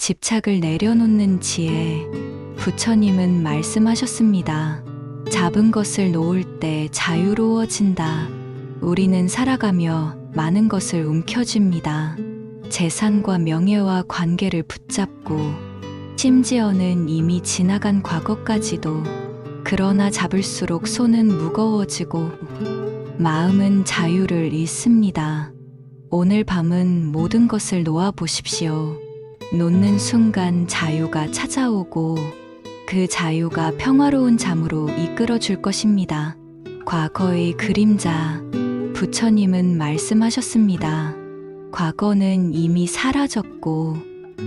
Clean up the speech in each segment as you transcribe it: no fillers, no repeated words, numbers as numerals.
집착을 내려놓는 지혜. 부처님은 말씀하셨습니다. 잡은 것을 놓을 때 자유로워진다. 우리는 살아가며 많은 것을 움켜쥡니다. 재산과 명예와 관계를 붙잡고, 심지어는 이미 지나간 과거까지도. 그러나 잡을수록 손은 무거워지고 마음은 자유를 잃습니다. 오늘 밤은 모든 것을 놓아 보십시오. 놓는 순간 자유가 찾아오고 그 자유가 평화로운 잠으로 이끌어 줄 것입니다. 과거의 그림자. 부처님은 말씀하셨습니다. 과거는 이미 사라졌고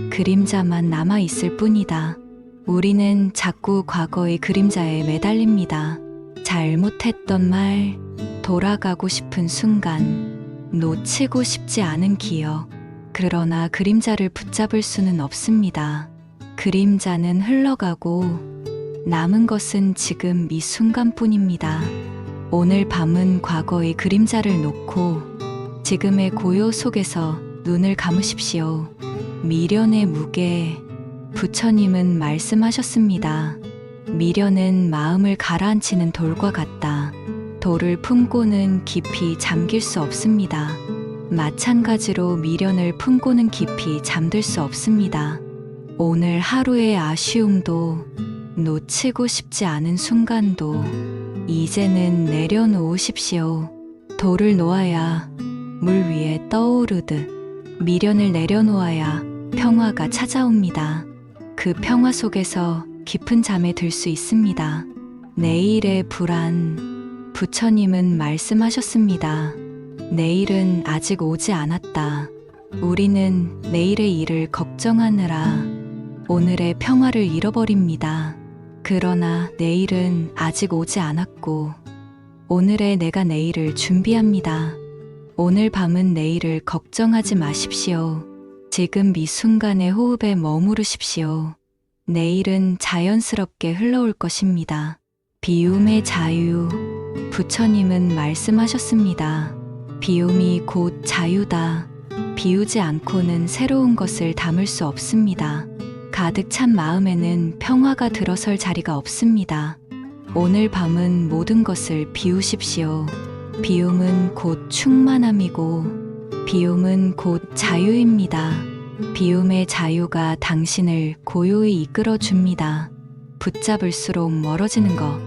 그림자만 남아 있을 뿐이다. 우리는 자꾸 과거의 그림자에 매달립니다. 잘못했던 말, 돌아가고 싶은 순간, 놓치고 싶지 않은 기억. 그러나 그림자를 붙잡을 수는 없습니다. 그림자는 흘러가고 남은 것은 지금 이 순간뿐입니다. 오늘 밤은 과거의 그림자를 놓고 지금의 고요 속에서 눈을 감으십시오. 미련의 무게. 부처님은 말씀하셨습니다. 미련은 마음을 가라앉히는 돌과 같다. 돌을 품고는 깊이 잠길 수 없습니다. 마찬가지로 미련을 품고는 깊이 잠들 수 없습니다. 오늘 하루의 아쉬움도, 놓치고 싶지 않은 순간도 이제는 내려놓으십시오. 돌을 놓아야 물 위에 떠오르듯 미련을 내려놓아야 평화가 찾아옵니다. 그 평화 속에서 깊은 잠에 들 수 있습니다. 내일의 불안. 부처님은 말씀하셨습니다. 내일은 아직 오지 않았다. 우리는 내일의 일을 걱정하느라 오늘의 평화를 잃어버립니다. 그러나 내일은 아직 오지 않았고 오늘의 내가 내일을 준비합니다. 오늘 밤은 내일을 걱정하지 마십시오. 지금 이 순간의 호흡에 머무르십시오. 내일은 자연스럽게 흘러올 것입니다. 비움의 자유. 부처님은 말씀하셨습니다. 비움이 곧 자유다. 비우지 않고는 새로운 것을 담을 수 없습니다. 가득 찬 마음에는 평화가 들어설 자리가 없습니다. 오늘 밤은 모든 것을 비우십시오. 비움은 곧 충만함이고 비움은 곧 자유입니다. 비움의 자유가 당신을 고요히 이끌어 줍니다. 붙잡을수록 멀어지는 것.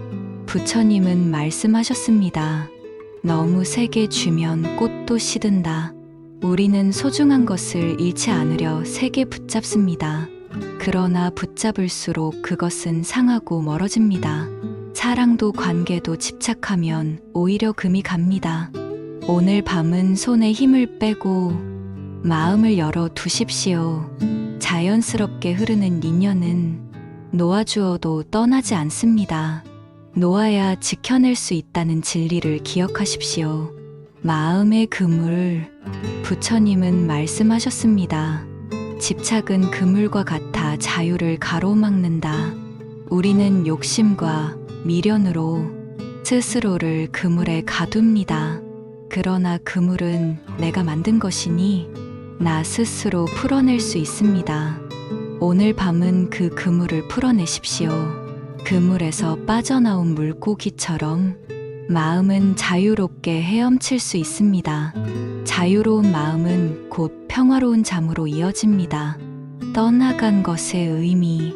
부처님은 말씀하셨습니다. 너무 세게 쥐면 꽃도 시든다. 우리는 소중한 것을 잃지 않으려 세게 붙잡습니다. 그러나 붙잡을수록 그것은 상하고 멀어집니다. 사랑도 관계도 집착하면 오히려 금이 갑니다. 오늘 밤은 손에 힘을 빼고 마음을 열어 두십시오. 자연스럽게 흐르는 인연은 놓아주어도 떠나지 않습니다. 놓아야 지켜낼 수 있다는 진리를 기억하십시오. 마음의 그물. 부처님은 말씀하셨습니다. 집착은 그물과 같아 자유를 가로막는다. 우리는 욕심과 미련으로 스스로를 그물에 가둡니다. 그러나 그물은 내가 만든 것이니 나 스스로 풀어낼 수 있습니다. 오늘 밤은 그 그물을 풀어내십시오. 그물에서 빠져나온 물고기처럼 마음은 자유롭게 헤엄칠 수 있습니다. 자유로운 마음은 곧 평화로운 잠으로 이어집니다. 떠나간 것의 의미.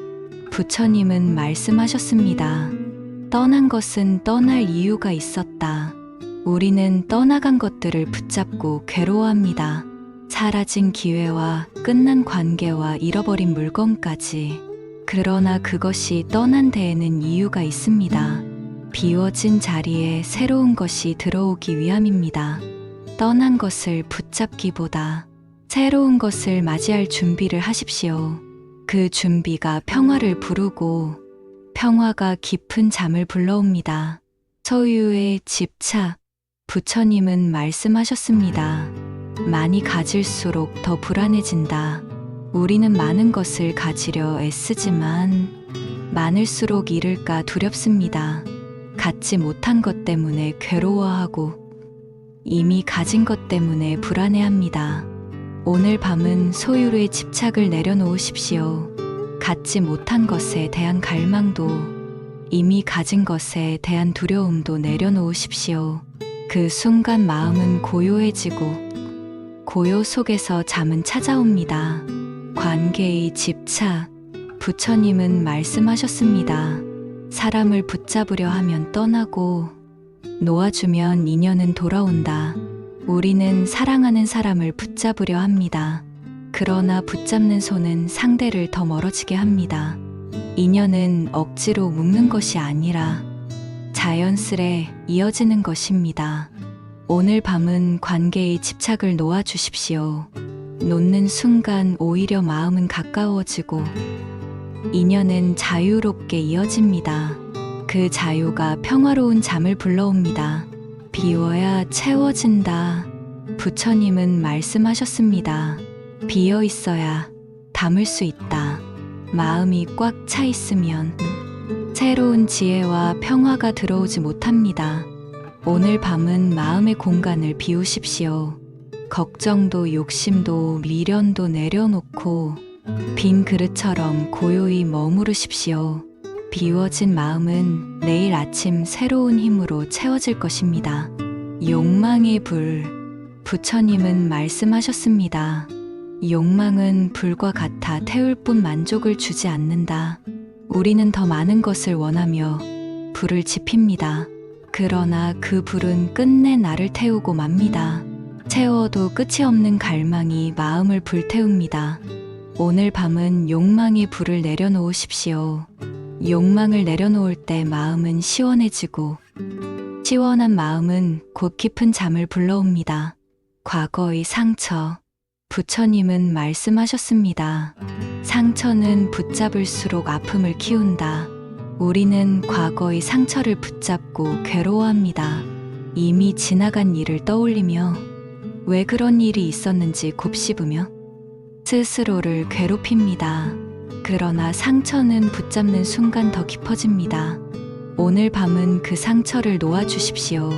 부처님은 말씀하셨습니다. 떠난 것은 떠날 이유가 있었다. 우리는 떠나간 것들을 붙잡고 괴로워합니다. 사라진 기회와 끝난 관계와 잃어버린 물건까지. 그러나 그것이 떠난 데에는 이유가 있습니다. 비워진 자리에 새로운 것이 들어오기 위함입니다. 떠난 것을 붙잡기보다 새로운 것을 맞이할 준비를 하십시오. 그 준비가 평화를 부르고 평화가 깊은 잠을 불러옵니다. 소유의 집착. 부처님은 말씀하셨습니다. 많이 가질수록 더 불안해진다. 우리는 많은 것을 가지려 애쓰지만 많을수록 잃을까 두렵습니다. 갖지 못한 것 때문에 괴로워하고 이미 가진 것 때문에 불안해합니다. 오늘 밤은 소유의 집착을 내려놓으십시오. 갖지 못한 것에 대한 갈망도, 이미 가진 것에 대한 두려움도 내려놓으십시오. 그 순간 마음은 고요해지고 고요 속에서 잠은 찾아옵니다. 관계의 집착, 부처님은 말씀하셨습니다. 사람을 붙잡으려 하면 떠나고 놓아주면 인연은 돌아온다. 우리는 사랑하는 사람을 붙잡으려 합니다. 그러나 붙잡는 손은 상대를 더 멀어지게 합니다. 인연은 억지로 묶는 것이 아니라 자연스레 이어지는 것입니다. 오늘 밤은 관계의 집착을 놓아주십시오. 놓는 순간 오히려 마음은 가까워지고 인연은 자유롭게 이어집니다. 그 자유가 평화로운 잠을 불러옵니다. 비워야 채워진다. 부처님은 말씀하셨습니다. 비어 있어야 담을 수 있다. 마음이 꽉 차 있으면 새로운 지혜와 평화가 들어오지 못합니다. 오늘 밤은 마음의 공간을 비우십시오. 걱정도 욕심도 미련도 내려놓고 빈 그릇처럼 고요히 머무르십시오. 비워진 마음은 내일 아침 새로운 힘으로 채워질 것입니다. 욕망의 불, 부처님은 말씀하셨습니다. 욕망은 불과 같아 태울 뿐 만족을 주지 않는다. 우리는 더 많은 것을 원하며 불을 지핍니다. 그러나 그 불은 끝내 나를 태우고 맙니다. 채워도 끝이 없는 갈망이 마음을 불태웁니다. 오늘 밤은 욕망의 불을 내려놓으십시오. 욕망을 내려놓을 때 마음은 시원해지고 시원한 마음은 곧 깊은 잠을 불러옵니다. 과거의 상처, 부처님은 말씀하셨습니다. 상처는 붙잡을수록 아픔을 키운다. 우리는 과거의 상처를 붙잡고 괴로워합니다. 이미 지나간 일을 떠올리며 왜 그런 일이 있었는지 곱씹으며 스스로를 괴롭힙니다. 그러나 상처는 붙잡는 순간 더 깊어집니다. 오늘 밤은 그 상처를 놓아주십시오.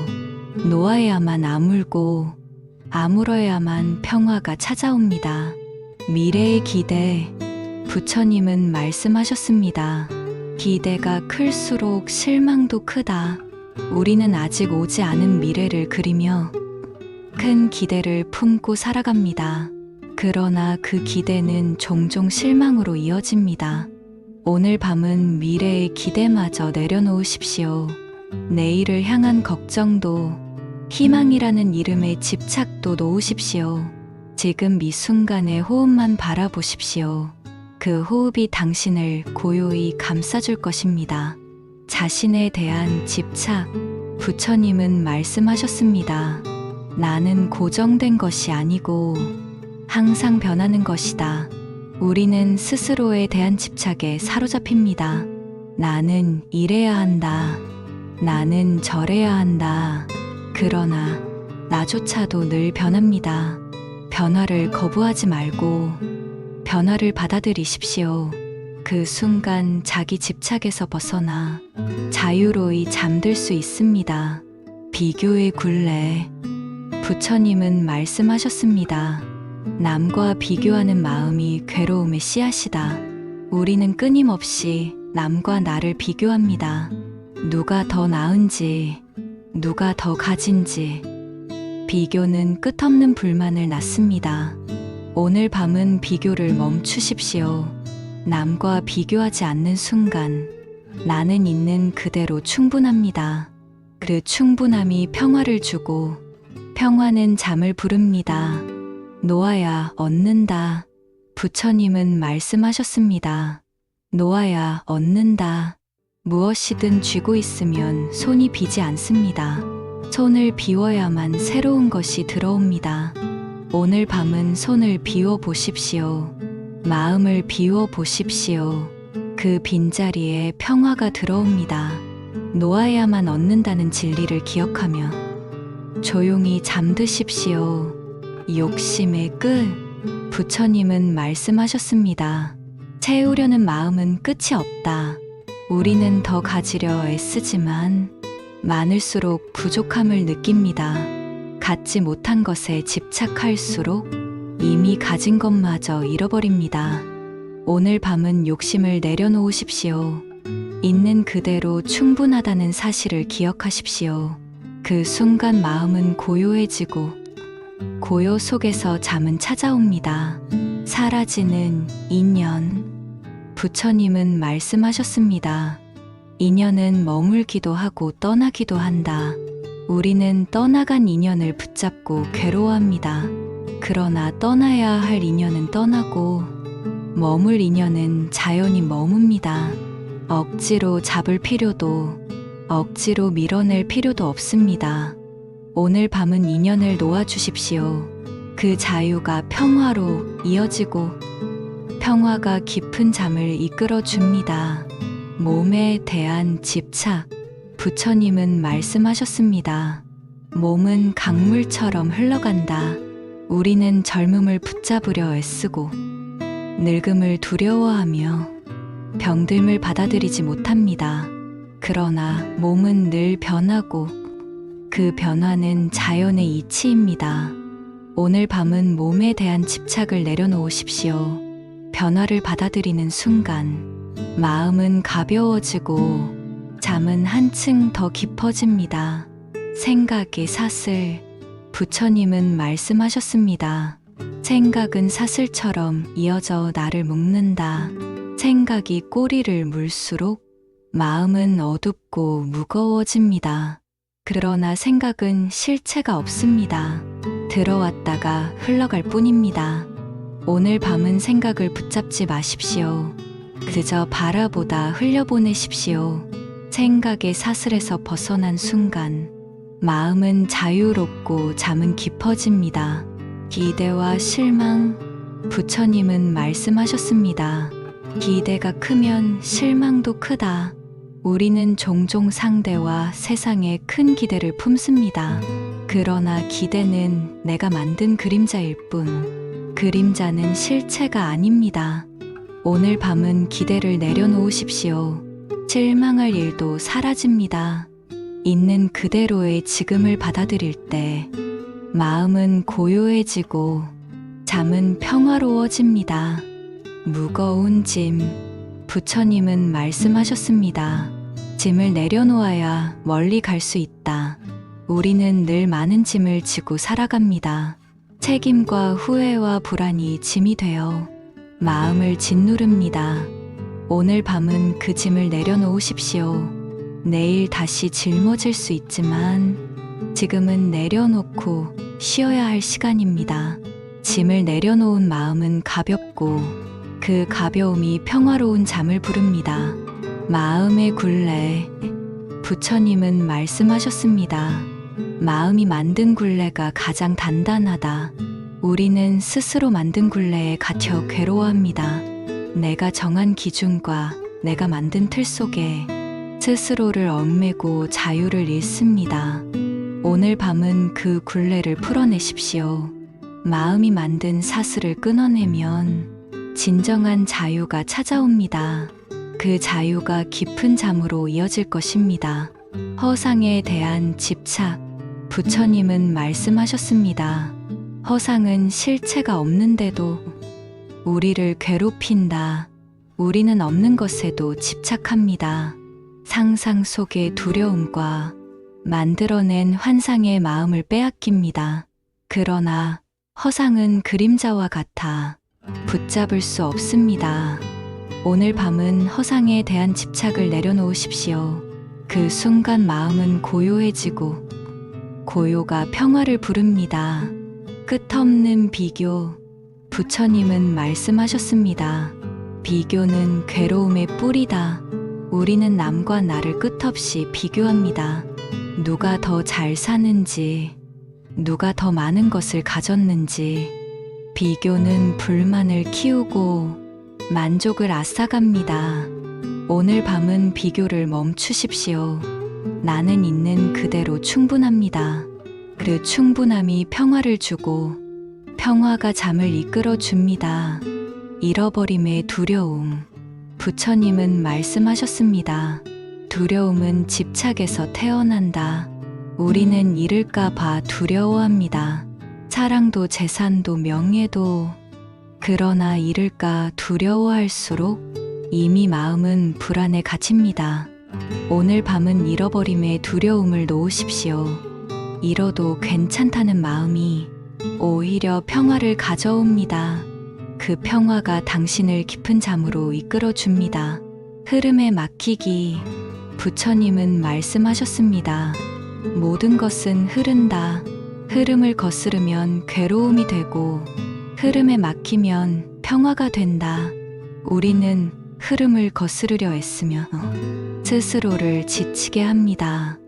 놓아야만 아물고 아물어야만 평화가 찾아옵니다. 미래의 기대, 부처님은 말씀하셨습니다. 기대가 클수록 실망도 크다. 우리는 아직 오지 않은 미래를 그리며 큰 기대를 품고 살아갑니다. 그러나 그 기대는 종종 실망으로 이어집니다. 오늘 밤은 미래의 기대마저 내려놓으십시오. 내일을 향한 걱정도 희망이라는 이름의 집착도 놓으십시오. 지금 이 순간의 호흡만 바라보십시오. 그 호흡이 당신을 고요히 감싸줄 것입니다. 자신에 대한 집착, 부처님은 말씀하셨습니다. 나는 고정된 것이 아니고 항상 변하는 것이다. 우리는 스스로에 대한 집착에 사로잡힙니다. 나는 이래야 한다. 나는 저래야 한다. 그러나 나조차도 늘 변합니다. 변화를 거부하지 말고 변화를 받아들이십시오. 그 순간 자기 집착에서 벗어나 자유로이 잠들 수 있습니다. 비교의 굴레, 부처님은 말씀하셨습니다. 남과 비교하는 마음이 괴로움의 씨앗이다. 우리는 끊임없이 남과 나를 비교합니다. 누가 더 나은지, 누가 더 가진지. 비교는 끝없는 불만을 낳습니다. 오늘 밤은 비교를 멈추십시오. 남과 비교하지 않는 순간 나는 있는 그대로 충분합니다. 그 충분함이 평화를 주고 평화는 잠을 부릅니다. 놓아야 얻는다. 부처님은 말씀하셨습니다. 놓아야 얻는다. 무엇이든 쥐고 있으면 손이 비지 않습니다. 손을 비워야만 새로운 것이 들어옵니다. 오늘 밤은 손을 비워 보십시오. 마음을 비워 보십시오. 그 빈자리에 평화가 들어옵니다. 놓아야만 얻는다는 진리를 기억하며 조용히 잠드십시오. 욕심의 끝, 부처님은 말씀하셨습니다. 채우려는 마음은 끝이 없다. 우리는 더 가지려 애쓰지만 많을수록 부족함을 느낍니다. 갖지 못한 것에 집착할수록 이미 가진 것마저 잃어버립니다. 오늘 밤은 욕심을 내려놓으십시오. 있는 그대로 충분하다는 사실을 기억하십시오. 그 순간 마음은 고요해지고 고요 속에서 잠은 찾아옵니다. 사라지는 인연. 부처님은 말씀하셨습니다. 인연은 머물기도 하고 떠나기도 한다. 우리는 떠나간 인연을 붙잡고 괴로워합니다. 그러나 떠나야 할 인연은 떠나고 머물 인연은 자연히 머뭅니다. 억지로 잡을 필요도 억지로 밀어낼 필요도 없습니다. 오늘 밤은 인연을 놓아주십시오. 그 자유가 평화로 이어지고 평화가 깊은 잠을 이끌어 줍니다. 몸에 대한 집착. 부처님은 말씀하셨습니다. 몸은 강물처럼 흘러간다. 우리는 젊음을 붙잡으려 애쓰고 늙음을 두려워하며 병듦을 받아들이지 못합니다. 그러나 몸은 늘 변하고 그 변화는 자연의 이치입니다. 오늘 밤은 몸에 대한 집착을 내려놓으십시오. 변화를 받아들이는 순간 마음은 가벼워지고 잠은 한층 더 깊어집니다. 생각이 사슬. 부처님은 말씀하셨습니다. 생각은 사슬처럼 이어져 나를 묶는다. 생각이 꼬리를 물수록 마음은 어둡고 무거워집니다. 그러나 생각은 실체가 없습니다. 들어왔다가 흘러갈 뿐입니다. 오늘 밤은 생각을 붙잡지 마십시오. 그저 바라보다 흘려보내십시오. 생각의 사슬에서 벗어난 순간 마음은 자유롭고 잠은 깊어집니다. 기대와 실망. 부처님은 말씀하셨습니다. 기대가 크면 실망도 크다. 우리는 종종 상대와 세상에 큰 기대를 품습니다. 그러나 기대는 내가 만든 그림자일 뿐, 그림자는 실체가 아닙니다. 오늘 밤은 기대를 내려놓으십시오. 실망할 일도 사라집니다. 있는 그대로의 지금을 받아들일 때 마음은 고요해지고 잠은 평화로워집니다. 무거운 짐. 부처님은 말씀하셨습니다. 짐을 내려놓아야 멀리 갈 수 있다. 우리는 늘 많은 짐을 지고 살아갑니다. 책임과 후회와 불안이 짐이 되어 마음을 짓누릅니다. 오늘 밤은 그 짐을 내려놓으십시오. 내일 다시 짊어질 수 있지만 지금은 내려놓고 쉬어야 할 시간입니다. 짐을 내려놓은 마음은 가볍고 그 가벼움이 평화로운 잠을 부릅니다. 마음의 굴레. 부처님은 말씀하셨습니다. 마음이 만든 굴레가 가장 단단하다. 우리는 스스로 만든 굴레에 갇혀 괴로워합니다. 내가 정한 기준과 내가 만든 틀 속에 스스로를 얽매고 자유를 잃습니다. 오늘 밤은 그 굴레를 풀어내십시오. 마음이 만든 사슬을 끊어내면 진정한 자유가 찾아옵니다. 그 자유가 깊은 잠으로 이어질 것입니다. 허상에 대한 집착. 부처님은 말씀하셨습니다. 허상은 실체가 없는데도 우리를 괴롭힌다. 우리는 없는 것에도 집착합니다. 상상 속의 두려움과 만들어낸 환상의 마음을 빼앗깁니다. 그러나 허상은 그림자와 같아 붙잡을 수 없습니다. 오늘 밤은 허상에 대한 집착을 내려놓으십시오. 그 순간 마음은 고요해지고 고요가 평화를 부릅니다. 끝없는 비교. 부처님은 말씀하셨습니다. 비교는 괴로움의 뿌리다. 우리는 남과 나를 끝없이 비교합니다. 누가 더 잘 사는지, 누가 더 많은 것을 가졌는지. 비교는 불만을 키우고 만족을 앗아갑니다. 오늘 밤은 비교를 멈추십시오. 나는 있는 그대로 충분합니다. 그 충분함이 평화를 주고 평화가 잠을 이끌어 줍니다. 잃어버림의 두려움. 부처님은 말씀하셨습니다. 두려움은 집착에서 태어난다. 우리는 잃을까 봐 두려워합니다. 사랑도 재산도 명예도. 그러나 잃을까 두려워할수록 이미 마음은 불안에 갇힙니다. 오늘 밤은 잃어버림의 두려움을 놓으십시오. 잃어도 괜찮다는 마음이 오히려 평화를 가져옵니다. 그 평화가 당신을 깊은 잠으로 이끌어 줍니다. 흐름에 맡기기. 부처님은 말씀하셨습니다. 모든 것은 흐른다. 흐름을 거스르면 괴로움이 되고 흐름에 막히면 평화가 된다. 우리는 흐름을 거스르려 애쓰며 스스로를 지치게 합니다.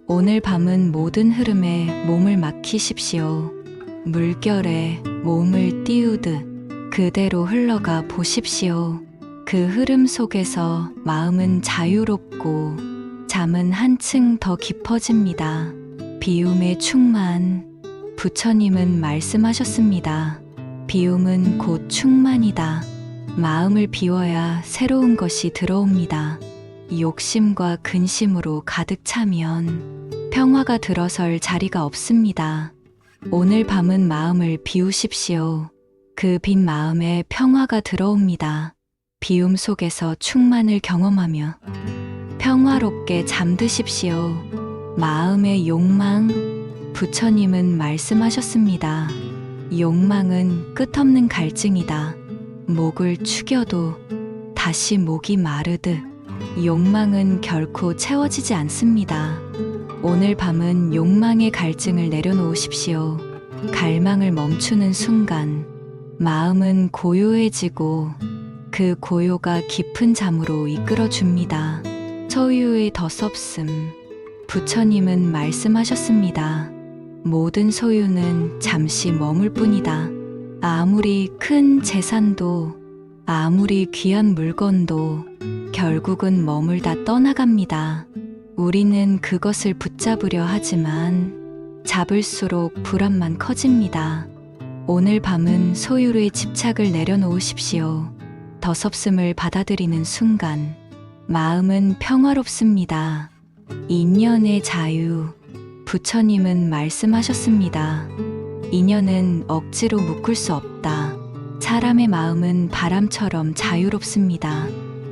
오늘 밤은 모든 흐름에 몸을 맡기십시오. 물결에 몸을 띄우듯 그대로 흘러가 보십시오. 그 흐름 속에서 마음은 자유롭고 잠은 한층 더 깊어집니다. 비움의 충만. 부처님은 말씀하셨습니다. 비움은 곧 충만이다. 마음을 비워야 새로운 것이 들어옵니다. 욕심과 근심으로 가득 차면 평화가 들어설 자리가 없습니다. 오늘 밤은 마음을 비우십시오. 그 빈 마음에 평화가 들어옵니다. 비움 속에서 충만을 경험하며 평화롭게 잠드십시오. 마음의 욕망. 부처님은 말씀하셨습니다. 욕망은 끝없는 갈증이다. 목을 축여도 다시 목이 마르듯 욕망은 결코 채워지지 않습니다. 오늘 밤은 욕망의 갈증을 내려놓으십시오. 갈망을 멈추는 순간 마음은 고요해지고 그 고요가 깊은 잠으로 이끌어 줍니다. 소유의 덧없음. 부처님은 말씀하셨습니다. 모든 소유는 잠시 머물 뿐이다. 아무리 큰 재산도 아무리 귀한 물건도 결국은 머물다 떠나갑니다. 우리는 그것을 붙잡으려 하지만 잡을수록 불안만 커집니다. 오늘 밤은 소유의 집착을 내려놓으십시오. 덧없음을 받아들이는 순간 마음은 평화롭습니다. 인연의 자유. 부처님은 말씀하셨습니다. 인연은 억지로 묶을 수 없다. 사람의 마음은 바람처럼 자유롭습니다.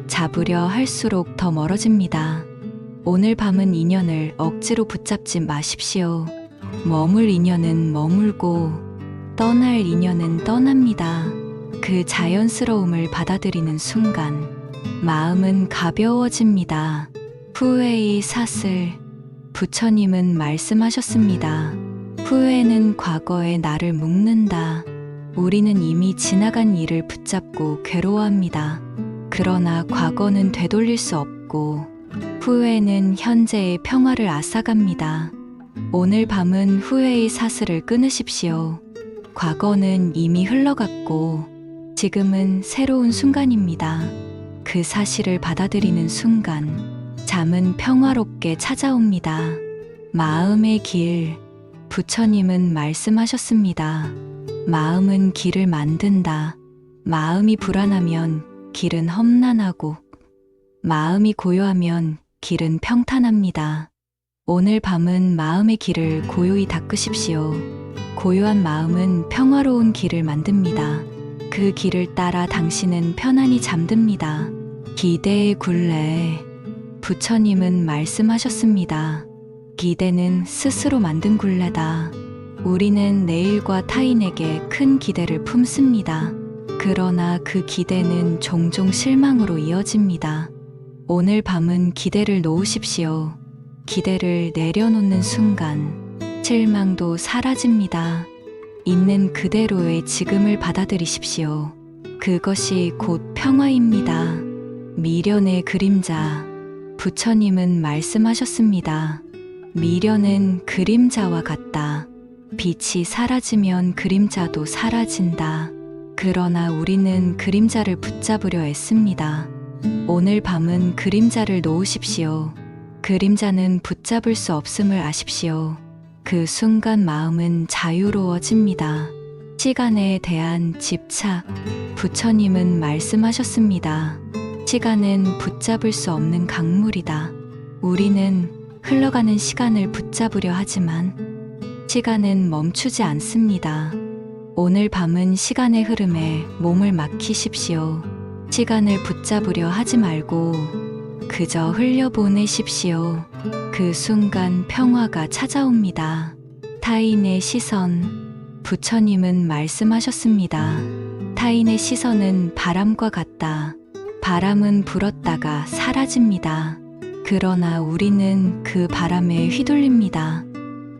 잡으려 할수록 더 멀어집니다. 오늘 밤은 인연을 억지로 붙잡지 마십시오. 머물 인연은 머물고 떠날 인연은 떠납니다. 그 자연스러움을 받아들이는 순간 마음은 가벼워집니다. 후회의 사슬. 부처님은 말씀하셨습니다. 후회는 과거의 나를 묶는다. 우리는 이미 지나간 일을 붙잡고 괴로워합니다. 그러나 과거는 되돌릴 수 없고 후회는 현재의 평화를 앗아갑니다. 오늘 밤은 후회의 사슬을 끊으십시오. 과거는 이미 흘러갔고 지금은 새로운 순간입니다. 그 사실을 받아들이는 순간 잠은 평화롭게 찾아옵니다. 마음의 길. 부처님은 말씀하셨습니다. 마음은 길을 만든다. 마음이 불안하면 길은 험난하고 마음이 고요하면 길은 평탄합니다. 오늘 밤은 마음의 길을 고요히 닦으십시오. 고요한 마음은 평화로운 길을 만듭니다. 그 길을 따라 당신은 편안히 잠듭니다. 기대의 굴레. 부처님은 말씀하셨습니다. 기대는 스스로 만든 굴레다. 우리는 내일과 타인에게 큰 기대를 품습니다. 그러나 그 기대는 종종 실망으로 이어집니다. 오늘 밤은 기대를 놓으십시오. 기대를 내려놓는 순간 실망도 사라집니다. 있는 그대로의 지금을 받아들이십시오. 그것이 곧 평화입니다. 미련의 그림자. 부처님은 말씀하셨습니다. 미련은 그림자와 같다. 빛이 사라지면 그림자도 사라진다. 그러나 우리는 그림자를 붙잡으려 애씁니다. 오늘 밤은 그림자를 놓으십시오. 그림자는 붙잡을 수 없음을 아십시오. 그 순간 마음은 자유로워집니다. 시간에 대한 집착. 부처님은 말씀하셨습니다. 시간은 붙잡을 수 없는 강물이다. 우리는 흘러가는 시간을 붙잡으려 하지만 시간은 멈추지 않습니다. 오늘 밤은 시간의 흐름에 몸을 맡기십시오. 시간을 붙잡으려 하지 말고 그저 흘려보내십시오. 그 순간 평화가 찾아옵니다. 타인의 시선. 부처님은 말씀하셨습니다. 타인의 시선은 바람과 같다. 바람은 불었다가 사라집니다. 그러나 우리는 그 바람에 휘둘립니다.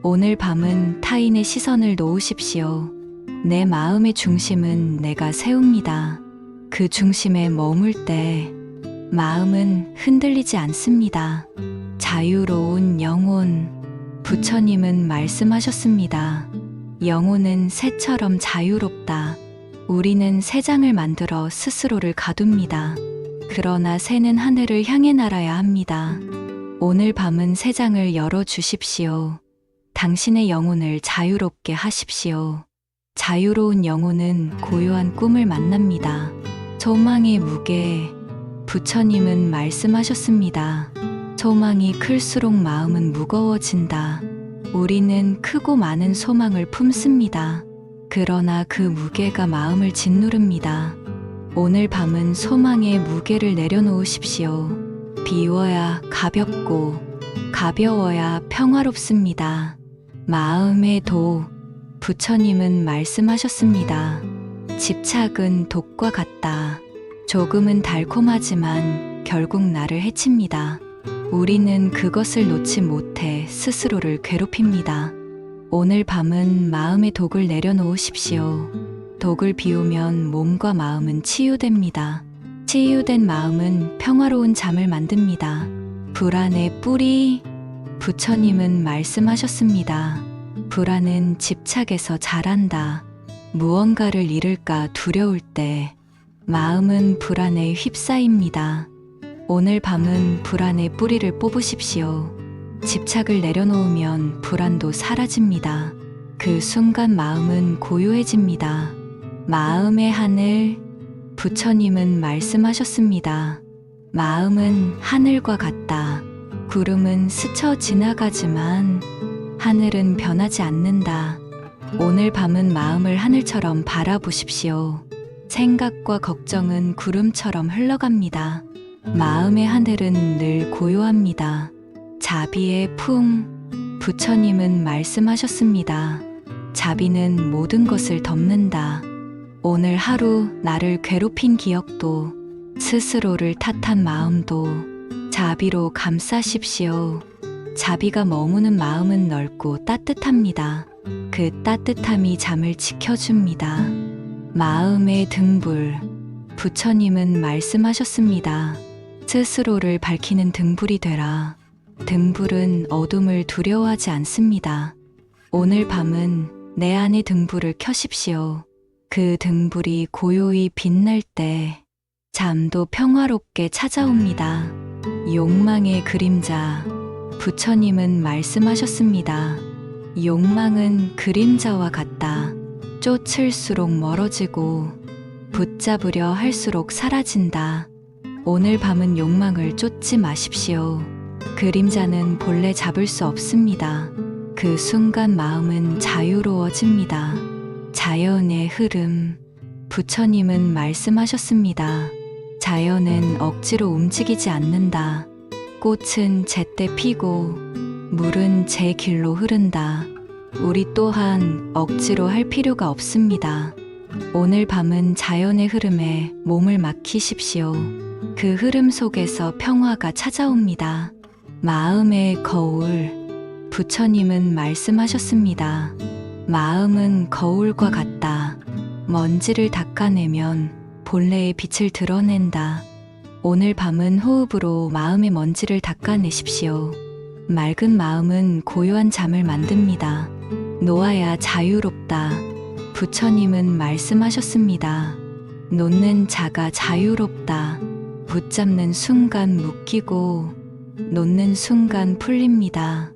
오늘 밤은 타인의 시선을 놓으십시오. 내 마음의 중심은 내가 세웁니다. 그 중심에 머물 때 마음은 흔들리지 않습니다. 자유로운 영혼. 부처님은 말씀하셨습니다. 영혼은 새처럼 자유롭다. 우리는 새장을 만들어 스스로를 가둡니다. 그러나 새는 하늘을 향해 날아야 합니다. 오늘 밤은 새장을 열어주십시오. 당신의 영혼을 자유롭게 하십시오. 자유로운 영혼은 고요한 꿈을 만납니다. 소망의 무게. 부처님은 말씀하셨습니다. 소망이 클수록 마음은 무거워진다. 우리는 크고 많은 소망을 품습니다. 그러나 그 무게가 마음을 짓누릅니다. 오늘 밤은 소망의 무게를 내려놓으십시오. 비워야 가볍고 가벼워야 평화롭습니다. 마음의 도. 부처님은 말씀하셨습니다. 집착은 독과 같다. 조금은 달콤하지만 결국 나를 해칩니다. 우리는 그것을 놓지 못해 스스로를 괴롭힙니다. 오늘 밤은 마음의 독을 내려놓으십시오. 독을 비우면 몸과 마음은 치유됩니다. 치유된 마음은 평화로운 잠을 만듭니다. 불안의 뿌리. 부처님은 말씀하셨습니다. 불안은 집착에서 자란다. 무언가를 잃을까 두려울 때 마음은 불안에 휩싸입니다. 오늘 밤은 불안의 뿌리를 뽑으십시오. 집착을 내려놓으면 불안도 사라집니다. 그 순간 마음은 고요해집니다. 마음의 하늘. 부처님은 말씀하셨습니다. 마음은 하늘과 같다. 구름은 스쳐 지나가지만 하늘은 변하지 않는다. 오늘 밤은 마음을 하늘처럼 바라보십시오. 생각과 걱정은 구름처럼 흘러갑니다. 마음의 하늘은 늘 고요합니다. 자비의 품. 부처님은 말씀하셨습니다. 자비는 모든 것을 덮는다. 오늘 하루 나를 괴롭힌 기억도 스스로를 탓한 마음도 자비로 감싸십시오. 자비가 머무는 마음은 넓고 따뜻합니다. 그 따뜻함이 잠을 지켜줍니다. 마음의 등불. 부처님은 말씀하셨습니다. 스스로를 밝히는 등불이 되라. 등불은 어둠을 두려워하지 않습니다. 오늘 밤은 내 안의 등불을 켜십시오. 그 등불이 고요히 빛날 때 잠도 평화롭게 찾아옵니다. 욕망의 그림자. 부처님은 말씀하셨습니다. 욕망은 그림자와 같다. 쫓을수록 멀어지고 붙잡으려 할수록 사라진다. 오늘 밤은 욕망을 쫓지 마십시오. 그림자는 본래 잡을 수 없습니다. 그 순간 마음은 자유로워집니다. 자연의 흐름. 부처님은 말씀하셨습니다. 자연은 억지로 움직이지 않는다. 꽃은 제때 피고 물은 제 길로 흐른다. 우리 또한 억지로 할 필요가 없습니다. 오늘 밤은 자연의 흐름에 몸을 맡기십시오. 그 흐름 속에서 평화가 찾아옵니다. 마음의 거울. 부처님은 말씀하셨습니다. 마음은 거울과 같다. 먼지를 닦아내면 본래의 빛을 드러낸다. 오늘 밤은 호흡으로 마음의 먼지를 닦아내십시오. 맑은 마음은 고요한 잠을 만듭니다. 놓아야 자유롭다. 부처님은 말씀하셨습니다. 놓는 자가 자유롭다. 붙잡는 순간 묶이고 놓는 순간 풀립니다.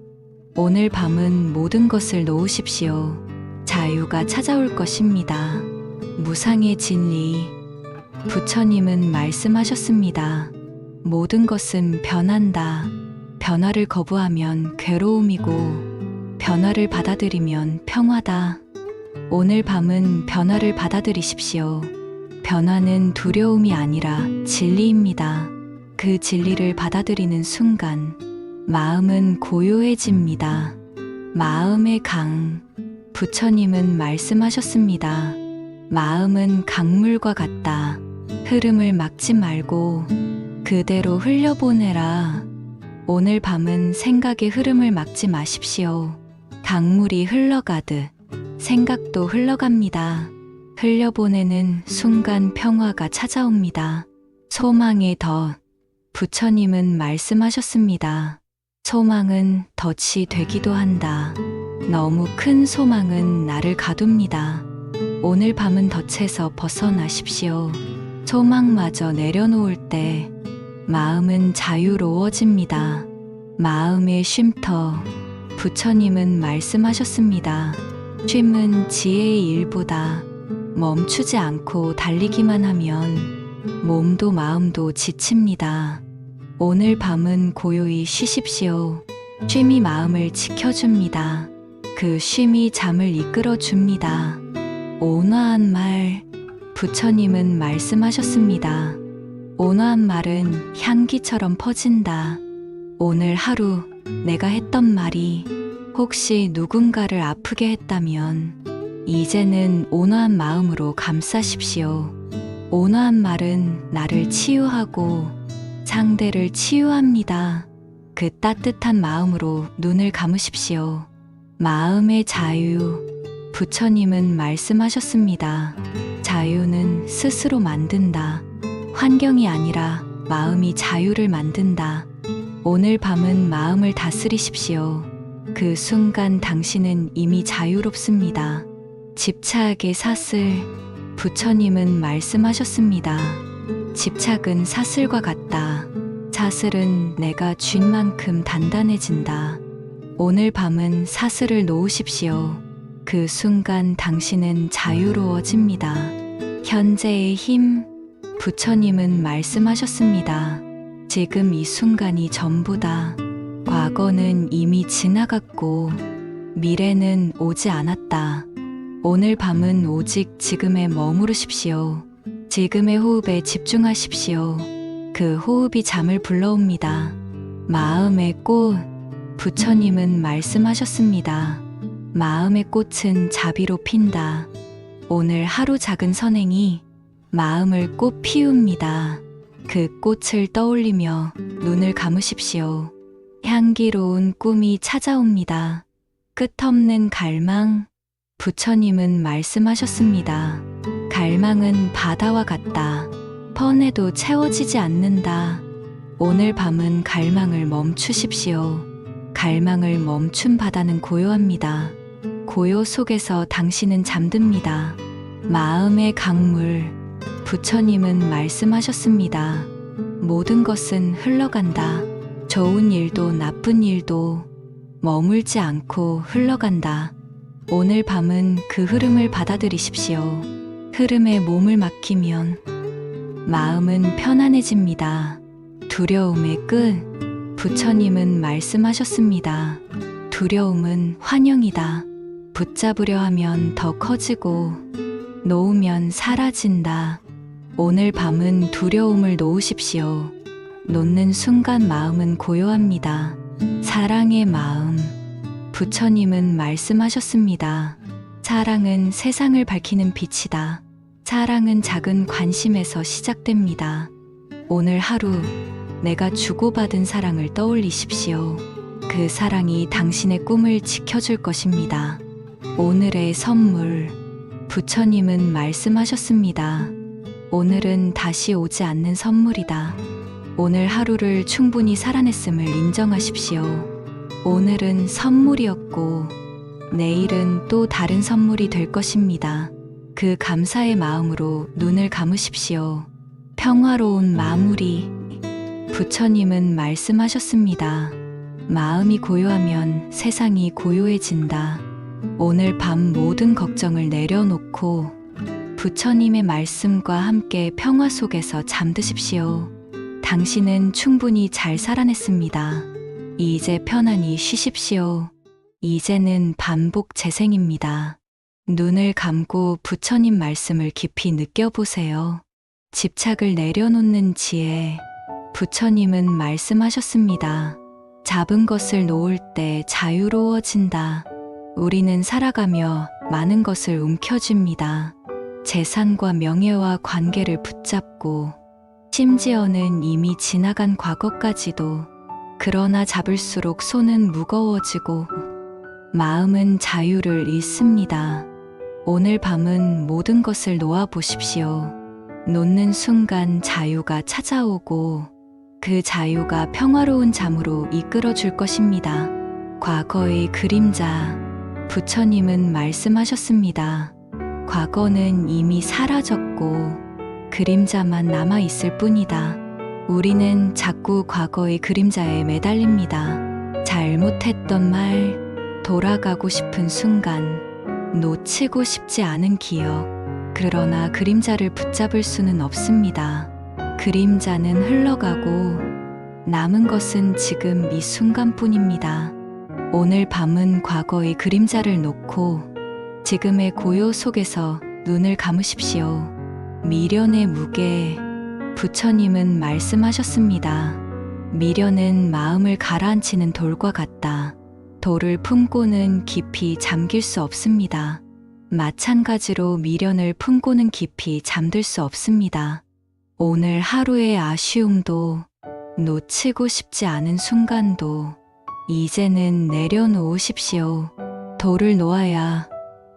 오늘 밤은 모든 것을 놓으십시오. 자유가 찾아올 것입니다. 무상의 진리. 부처님은 말씀하셨습니다. 모든 것은 변한다. 변화를 거부하면 괴로움이고 변화를 받아들이면 평화다. 오늘 밤은 변화를 받아들이십시오. 변화는 두려움이 아니라 진리입니다. 그 진리를 받아들이는 순간 마음은 고요해집니다. 마음의 강. 부처님은 말씀하셨습니다. 마음은 강물과 같다. 흐름을 막지 말고 그대로 흘려보내라. 오늘 밤은 생각의 흐름을 막지 마십시오. 강물이 흘러가듯 생각도 흘러갑니다. 흘려보내는 순간 평화가 찾아옵니다. 소망의 덫. 부처님은 말씀하셨습니다. 소망은 덫이 되기도 한다. 너무 큰 소망은 나를 가둡니다. 오늘 밤은 덫에서 벗어나십시오. 소망마저 내려놓을 때 마음은 자유로워집니다. 마음의 쉼터. 부처님은 말씀하셨습니다. 쉼은 지혜의 일부다. 멈추지 않고 달리기만 하면 몸도 마음도 지칩니다. 오늘 밤은 고요히 쉬십시오. 쉼이 마음을 지켜줍니다. 그 쉼이 잠을 이끌어줍니다. 온화한 말. 부처님은 말씀하셨습니다. 온화한 말은 향기처럼 퍼진다. 오늘 하루 내가 했던 말이 혹시 누군가를 아프게 했다면 이제는 온화한 마음으로 감싸십시오. 온화한 말은 나를 치유하고 상대를 치유합니다. 그 따뜻한 마음으로 눈을 감으십시오. 마음의 자유. 부처님은 말씀하셨습니다. 자유는 스스로 만든다. 환경이 아니라 마음이 자유를 만든다. 오늘 밤은 마음을 다스리십시오. 그 순간 당신은 이미 자유롭습니다. 집착의 사슬. 부처님은 말씀하셨습니다. 집착은 사슬과 같다. 사슬은 내가 쥔 만큼 단단해진다. 오늘 밤은 사슬을 놓으십시오. 그 순간 당신은 자유로워집니다. 현재의 힘. 부처님은 말씀하셨습니다. 지금 이 순간이 전부다. 과거는 이미 지나갔고 미래는 오지 않았다. 오늘 밤은 오직 지금에 머무르십시오. 지금의 호흡에 집중하십시오. 그 호흡이 잠을 불러옵니다. 마음의 꽃. 부처님은 말씀하셨습니다. 마음의 꽃은 자비로 핀다. 오늘 하루 작은 선행이 마음을 꽃 피웁니다. 그 꽃을 떠올리며 눈을 감으십시오. 향기로운 꿈이 찾아옵니다. 끝없는 갈망. 부처님은 말씀하셨습니다. 갈망은 바다와 같다. 퍼내도 채워지지 않는다. 오늘 밤은 갈망을 멈추십시오. 갈망을 멈춘 바다는 고요합니다. 고요 속에서 당신은 잠듭니다. 마음의 강물. 부처님은 말씀하셨습니다. 모든 것은 흘러간다. 좋은 일도 나쁜 일도 머물지 않고 흘러간다. 오늘 밤은 그 흐름을 받아들이십시오. 흐름에 몸을 맡기면 마음은 편안해집니다. 두려움의 끝. 부처님은 말씀하셨습니다. 두려움은 환영이다. 붙잡으려 하면 더 커지고 놓으면 사라진다. 오늘 밤은 두려움을 놓으십시오. 놓는 순간 마음은 고요합니다. 사랑의 마음. 부처님은 말씀하셨습니다. 사랑은 세상을 밝히는 빛이다. 사랑은 작은 관심에서 시작됩니다. 오늘 하루 내가 주고받은 사랑을 떠올리십시오. 그 사랑이 당신의 꿈을 지켜줄 것입니다. 오늘의 선물. 부처님은 말씀하셨습니다. 오늘은 다시 오지 않는 선물이다. 오늘 하루를 충분히 살아냈음을 인정하십시오. 오늘은 선물이었고 내일은 또 다른 선물이 될 것입니다. 그 감사의 마음으로 눈을 감으십시오. 평화로운 마무리. 부처님은 말씀하셨습니다. 마음이 고요하면 세상이 고요해진다. 오늘 밤 모든 걱정을 내려놓고 부처님의 말씀과 함께 평화 속에서 잠드십시오. 당신은 충분히 잘 살아냈습니다. 이제 편안히 쉬십시오. 이제는 반복 재생입니다. 눈을 감고 부처님 말씀을 깊이 느껴보세요. 집착을 내려놓는 지혜. 부처님은 말씀하셨습니다. 잡은 것을 놓을 때 자유로워진다. 우리는 살아가며 많은 것을 움켜쥡니다. 재산과 명예와 관계를 붙잡고, 심지어는 이미 지나간 과거까지도. 그러나 잡을수록 손은 무거워지고 마음은 자유를 잃습니다. 오늘 밤은 모든 것을 놓아보십시오. 놓는 순간 자유가 찾아오고 그 자유가 평화로운 잠으로 이끌어 줄 것입니다. 과거의 그림자. 부처님은 말씀하셨습니다. 과거는 이미 사라졌고 그림자만 남아 있을 뿐이다. 우리는 자꾸 과거의 그림자에 매달립니다. 잘못했던 말, 돌아가고 싶은 순간, 놓치고 싶지 않은 기억. 그러나 그림자를 붙잡을 수는 없습니다. 그림자는 흘러가고 남은 것은 지금 이 순간뿐입니다. 오늘 밤은 과거의 그림자를 놓고 지금의 고요 속에서 눈을 감으십시오. 미련의 무게. 부처님은 말씀하셨습니다. 미련은 마음을 가라앉히는 돌과 같다. 돌을 품고는 깊이 잠길 수 없습니다. 마찬가지로 미련을 품고는 깊이 잠들 수 없습니다. 오늘 하루의 아쉬움도, 놓치고 싶지 않은 순간도 이제는 내려놓으십시오. 돌을 놓아야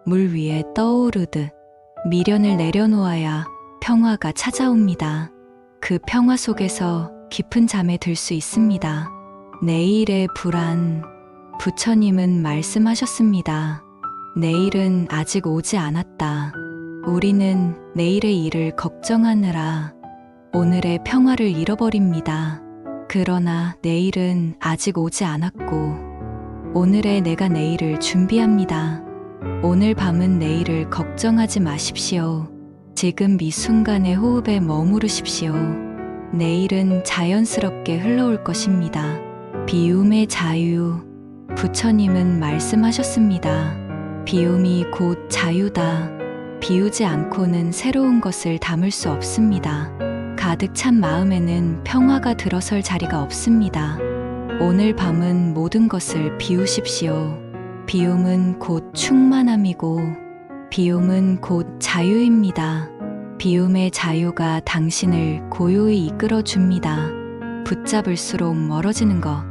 물 위에 떠오르듯 미련을 내려놓아야 평화가 찾아옵니다. 그 평화 속에서 깊은 잠에 들 수 있습니다. 내일의 불안. 부처님은 말씀하셨습니다. 내일은 아직 오지 않았다. 우리는 내일의 일을 걱정하느라 오늘의 평화를 잃어버립니다. 그러나 내일은 아직 오지 않았고 오늘의 내가 내일을 준비합니다. 오늘 밤은 내일을 걱정하지 마십시오. 지금 이 순간의 호흡에 머무르십시오. 내일은 자연스럽게 흘러올 것입니다. 비움의 자유. 부처님은 말씀하셨습니다. 비움이 곧 자유다. 비우지 않고는 새로운 것을 담을 수 없습니다. 가득 찬 마음에는 평화가 들어설 자리가 없습니다. 오늘 밤은 모든 것을 비우십시오. 비움은 곧 충만함이고 비움은 곧 자유입니다. 비움의 자유가 당신을 고요히 이끌어 줍니다. 붙잡을수록 멀어지는 것.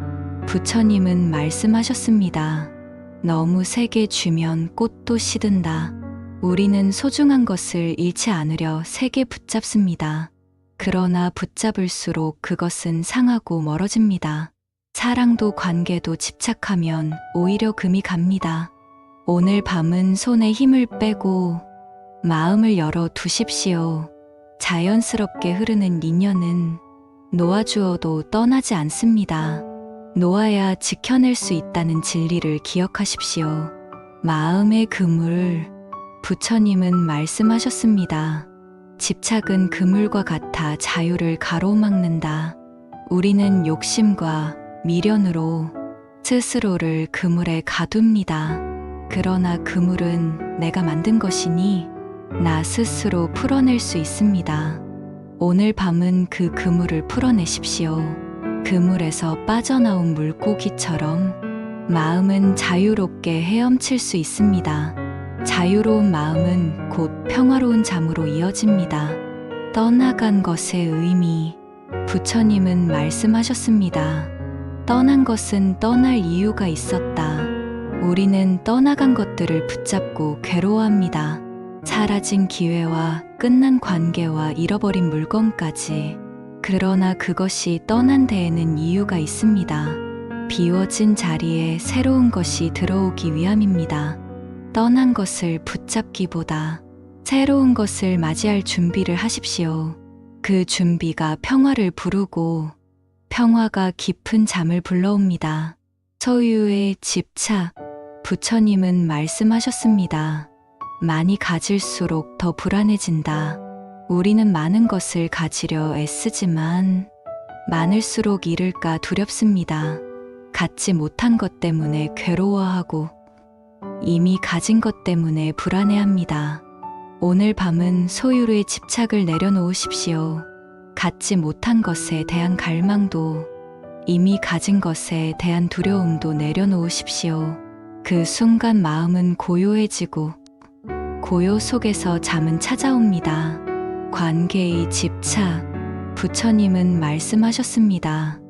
부처님은 말씀하셨습니다. 너무 세게 쥐면 꽃도 시든다. 우리는 소중한 것을 잃지 않으려 세게 붙잡습니다. 그러나 붙잡을수록 그것은 상하고 멀어집니다. 사랑도 관계도 집착하면 오히려 금이 갑니다. 오늘 밤은 손에 힘을 빼고 마음을 열어 두십시오. 자연스럽게 흐르는 인연은 놓아주어도 떠나지 않습니다. 놓아야 지켜낼 수 있다는 진리를 기억하십시오. 마음의 그물. 부처님은 말씀하셨습니다. 집착은 그물과 같아 자유를 가로막는다. 우리는 욕심과 미련으로 스스로를 그물에 가둡니다. 그러나 그물은 내가 만든 것이니 나 스스로 풀어낼 수 있습니다. 오늘 밤은 그 그물을 풀어내십시오. 그물에서 빠져나온 물고기처럼 마음은 자유롭게 헤엄칠 수 있습니다. 자유로운 마음은 곧 평화로운 잠으로 이어집니다. 떠나간 것의 의미. 부처님은 말씀하셨습니다. 떠난 것은 떠날 이유가 있었다. 우리는 떠나간 것들을 붙잡고 괴로워합니다. 사라진 기회와 끝난 관계와 잃어버린 물건까지. 그러나 그것이 떠난 데에는 이유가 있습니다. 비워진 자리에 새로운 것이 들어오기 위함입니다. 떠난 것을 붙잡기보다 새로운 것을 맞이할 준비를 하십시오. 그 준비가 평화를 부르고 평화가 깊은 잠을 불러옵니다. 소유의 집착. 부처님은 말씀하셨습니다. 많이 가질수록 더 불안해진다. 우리는 많은 것을 가지려 애쓰지만 많을수록 잃을까 두렵습니다. 갖지 못한 것 때문에 괴로워하고 이미 가진 것 때문에 불안해합니다. 오늘 밤은 소유의 집착을 내려놓으십시오. 갖지 못한 것에 대한 갈망도 이미 가진 것에 대한 두려움도 내려놓으십시오. 그 순간 마음은 고요해지고 고요 속에서 잠은 찾아옵니다. 관계의 집착. 부처님은 말씀하셨습니다.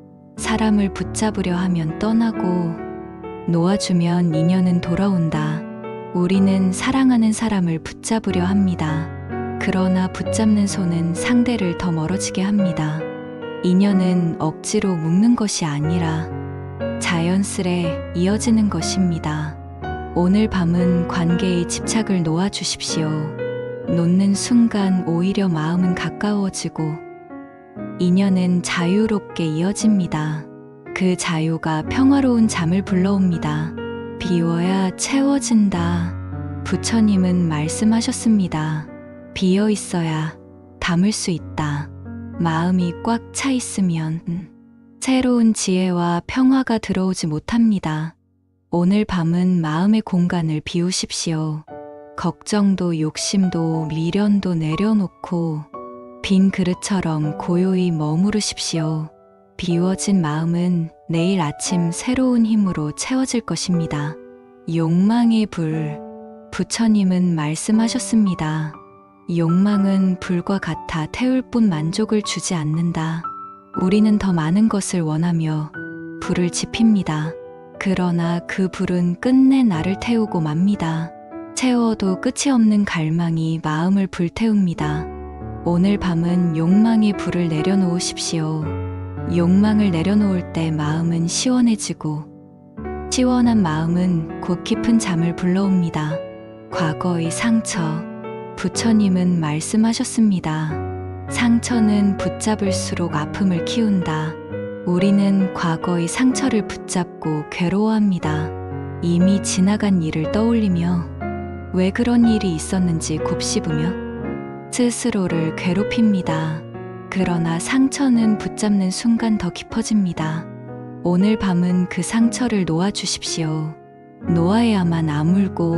사람을 붙잡으려 하면 떠나고 놓아주면 인연은 돌아온다. 우리는 사랑하는 사람을 붙잡으려 합니다. 그러나 붙잡는 손은 상대를 더 멀어지게 합니다. 인연은 억지로 묶는 것이 아니라 자연스레 이어지는 것입니다. 오늘 밤은 관계의 집착을 놓아주십시오. 놓는 순간 오히려 마음은 가까워지고 인연은 자유롭게 이어집니다. 그 자유가 평화로운 잠을 불러옵니다. 비워야 채워진다. 부처님은 말씀하셨습니다. 비어 있어야 담을 수 있다. 마음이 꽉 차 있으면 새로운 지혜와 평화가 들어오지 못합니다. 오늘 밤은 마음의 공간을 비우십시오. 걱정도 욕심도 미련도 내려놓고 빈 그릇처럼 고요히 머무르십시오. 비워진 마음은 내일 아침 새로운 힘으로 채워질 것입니다. 욕망의 불. 부처님은 말씀하셨습니다. 욕망은 불과 같아 태울 뿐 만족을 주지 않는다. 우리는 더 많은 것을 원하며 불을 지핍니다. 그러나 그 불은 끝내 나를 태우고 맙니다. 채워도 끝이 없는 갈망이 마음을 불태웁니다. 오늘 밤은 욕망의 불을 내려놓으십시오. 욕망을 내려놓을 때 마음은 시원해지고 시원한 마음은 곧 깊은 잠을 불러옵니다. 과거의 상처. 부처님은 말씀하셨습니다. 상처는 붙잡을수록 아픔을 키운다. 우리는 과거의 상처를 붙잡고 괴로워합니다. 이미 지나간 일을 떠올리며 왜 그런 일이 있었는지 곱씹으며 스스로를 괴롭힙니다. 그러나 상처는 붙잡는 순간 더 깊어집니다. 오늘 밤은 그 상처를 놓아주십시오. 놓아야만 아물고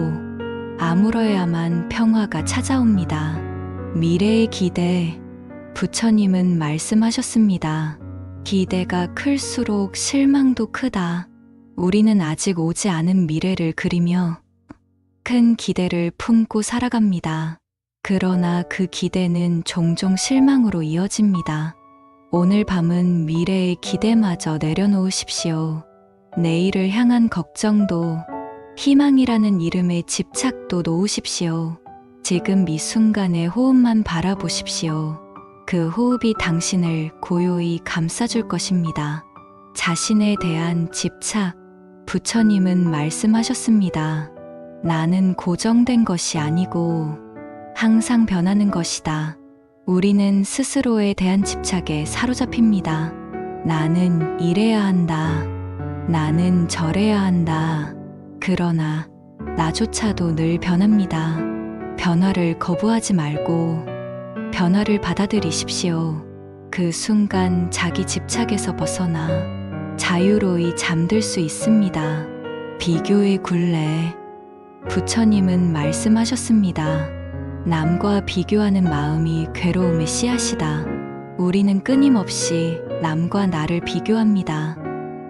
아물어야만 평화가 찾아옵니다. 미래의 기대. 부처님은 말씀하셨습니다. 기대가 클수록 실망도 크다. 우리는 아직 오지 않은 미래를 그리며 큰 기대를 품고 살아갑니다. 그러나 그 기대는 종종 실망으로 이어집니다. 오늘 밤은 미래의 기대마저 내려놓으십시오. 내일을 향한 걱정도 희망이라는 이름의 집착도 놓으십시오. 지금 이 순간의 호흡만 바라보십시오. 그 호흡이 당신을 고요히 감싸줄 것입니다. 자신에 대한 집착. 부처님은 말씀하셨습니다. 나는 고정된 것이 아니고 항상 변하는 것이다. 우리는 스스로에 대한 집착에 사로잡힙니다. 나는 이래야 한다. 나는 저래야 한다. 그러나 나조차도 늘 변합니다. 변화를 거부하지 말고 변화를 받아들이십시오. 그 순간 자기 집착에서 벗어나 자유로이 잠들 수 있습니다. 비교의 굴레. 부처님은 말씀하셨습니다. 남과 비교하는 마음이 괴로움의 씨앗이다. 우리는 끊임없이 남과 나를 비교합니다.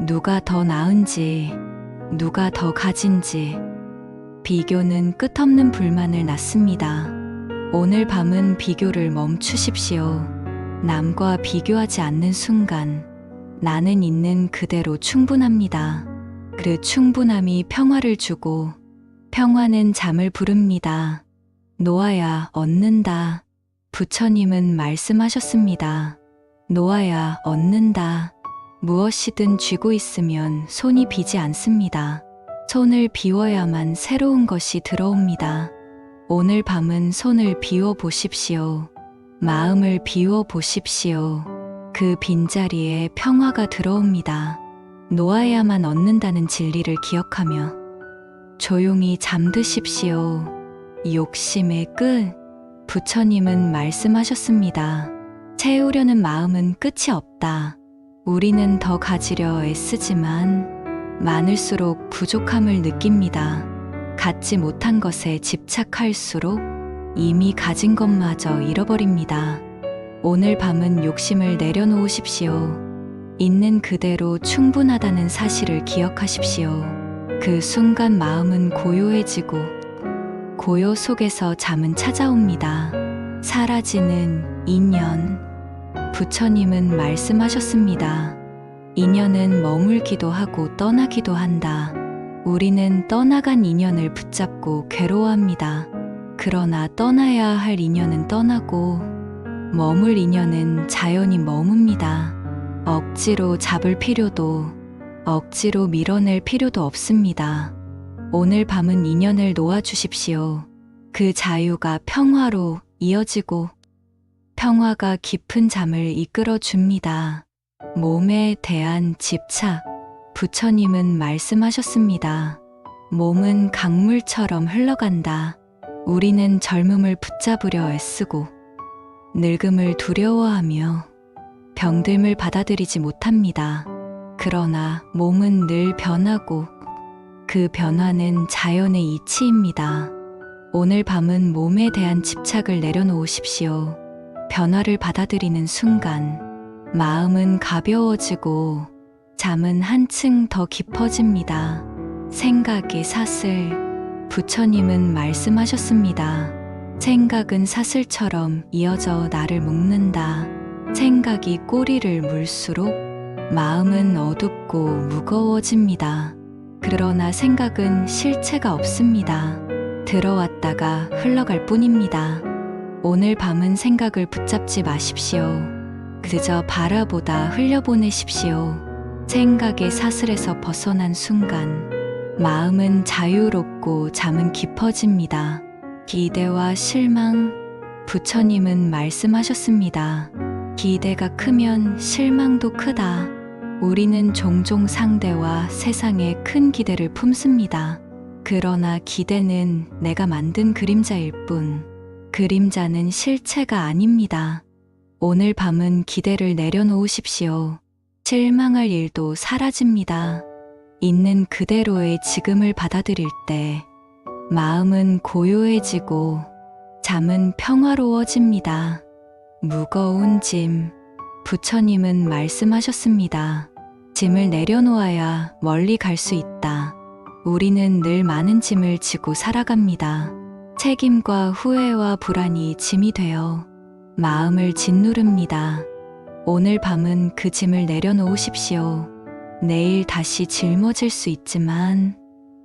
누가 더 나은지, 누가 더 가진지. 비교는 끝없는 불만을 낳습니다. 오늘 밤은 비교를 멈추십시오. 남과 비교하지 않는 순간 나는 있는 그대로 충분합니다. 그 충분함이 평화를 주고 평화는 잠을 부릅니다. 놓아야 얻는다. 부처님은 말씀하셨습니다. 놓아야 얻는다. 무엇이든 쥐고 있으면 손이 비지 않습니다. 손을 비워야만 새로운 것이 들어옵니다. 오늘 밤은 손을 비워 보십시오. 마음을 비워 보십시오. 그 빈자리에 평화가 들어옵니다. 놓아야만 얻는다는 진리를 기억하며 조용히 잠드십시오. 욕심의 끝. 부처님은 말씀하셨습니다. 채우려는 마음은 끝이 없다. 우리는 더 가지려 애쓰지만 많을수록 부족함을 느낍니다. 갖지 못한 것에 집착할수록 이미 가진 것마저 잃어버립니다. 오늘 밤은 욕심을 내려놓으십시오. 있는 그대로 충분하다는 사실을 기억하십시오. 그 순간 마음은 고요해지고 고요 속에서 잠은 찾아옵니다. 사라지는 인연. 부처님은 말씀하셨습니다. 인연은 머물기도 하고 떠나기도 한다. 우리는 떠나간 인연을 붙잡고 괴로워합니다. 그러나 떠나야 할 인연은 떠나고 머물 인연은 자연히 머뭅니다. 억지로 잡을 필요도 억지로 밀어낼 필요도 없습니다. 오늘 밤은 인연을 놓아주십시오. 그 자유가 평화로 이어지고 평화가 깊은 잠을 이끌어 줍니다. 몸에 대한 집착. 부처님은 말씀하셨습니다. 몸은 강물처럼 흘러간다. 우리는 젊음을 붙잡으려 애쓰고 늙음을 두려워하며 병듦을 받아들이지 못합니다. 그러나 몸은 늘 변하고 그 변화는 자연의 이치입니다. 오늘 밤은 몸에 대한 집착을 내려놓으십시오. 변화를 받아들이는 순간 마음은 가벼워지고 잠은 한층 더 깊어집니다. 생각이 사슬. 부처님은 말씀하셨습니다. 생각은 사슬처럼 이어져 나를 묶는다. 생각이 꼬리를 물수록 마음은 어둡고 무거워집니다. 그러나 생각은 실체가 없습니다. 들어왔다가 흘러갈 뿐입니다. 오늘 밤은 생각을 붙잡지 마십시오. 그저 바라보다 흘려보내십시오. 생각의 사슬에서 벗어난 순간 마음은 자유롭고 잠은 깊어집니다. 기대와 실망. 부처님은 말씀하셨습니다. 기대가 크면 실망도 크다. 우리는 종종 상대와 세상에 큰 기대를 품습니다. 그러나 기대는 내가 만든 그림자일 뿐, 그림자는 실체가 아닙니다. 오늘 밤은 기대를 내려놓으십시오. 실망할 일도 사라집니다. 있는 그대로의 지금을 받아들일 때 마음은 고요해지고 잠은 평화로워집니다. 무거운 짐. 부처님은 말씀하셨습니다. 짐을 내려놓아야 멀리 갈 수 있다. 우리는 늘 많은 짐을 지고 살아갑니다. 책임과 후회와 불안이 짐이 되어 마음을 짓누릅니다. 오늘 밤은 그 짐을 내려놓으십시오. 내일 다시 짊어질 수 있지만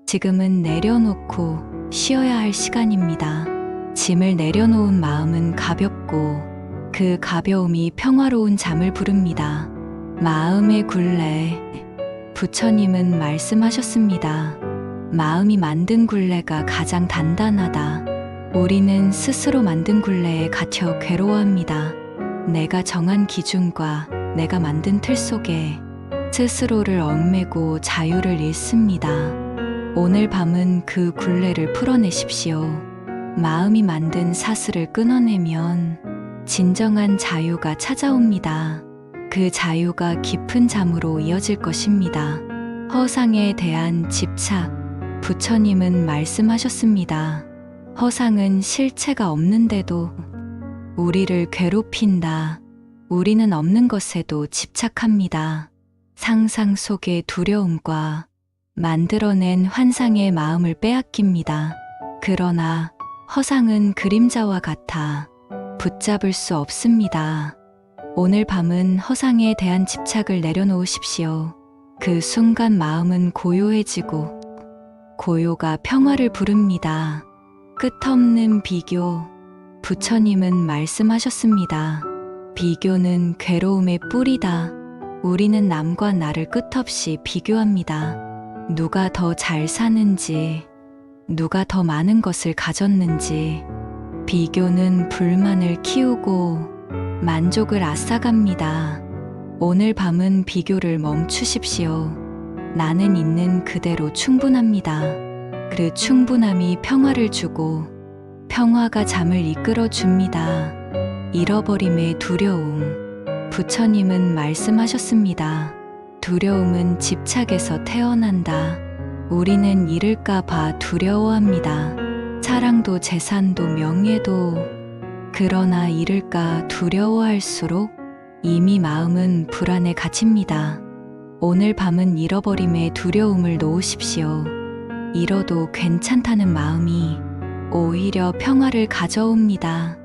지금은 내려놓고 쉬어야 할 시간입니다. 짐을 내려놓은 마음은 가볍고 그 가벼움이 평화로운 잠을 부릅니다. 마음의 굴레. 부처님은 말씀하셨습니다. 마음이 만든 굴레가 가장 단단하다. 우리는 스스로 만든 굴레에 갇혀 괴로워합니다. 내가 정한 기준과 내가 만든 틀 속에 스스로를 얽매고 자유를 잃습니다. 오늘 밤은 그 굴레를 풀어내십시오. 마음이 만든 사슬을 끊어내면 진정한 자유가 찾아옵니다. 그 자유가 깊은 잠으로 이어질 것입니다. 허상에 대한 집착. 부처님은 말씀하셨습니다. 허상은 실체가 없는데도 우리를 괴롭힌다. 우리는 없는 것에도 집착합니다. 상상 속의 두려움과 만들어낸 환상의 마음을 빼앗깁니다. 그러나 허상은 그림자와 같아 붙잡을 수 없습니다. 오늘 밤은 허상에 대한 집착을 내려놓으십시오. 그 순간 마음은 고요해지고 고요가 평화를 부릅니다. 끝없는 비교. 부처님은 말씀하셨습니다. 비교는 괴로움의 뿌리다. 우리는 남과 나를 끝없이 비교합니다. 누가 더 잘 사는지, 누가 더 많은 것을 가졌는지. 비교는 불만을 키우고 만족을 앗아갑니다. 오늘 밤은 비교를 멈추십시오. 나는 있는 그대로 충분합니다. 그 충분함이 평화를 주고 평화가 잠을 이끌어 줍니다. 잃어버림의 두려움. 부처님은 말씀하셨습니다. 두려움은 집착에서 태어난다. 우리는 잃을까봐 두려워합니다. 사랑도 재산도 명예도. 그러나 잃을까 두려워할수록 이미 마음은 불안에 갇힙니다. 오늘 밤은 잃어버림의 두려움을 놓으십시오. 잃어도 괜찮다는 마음이 오히려 평화를 가져옵니다.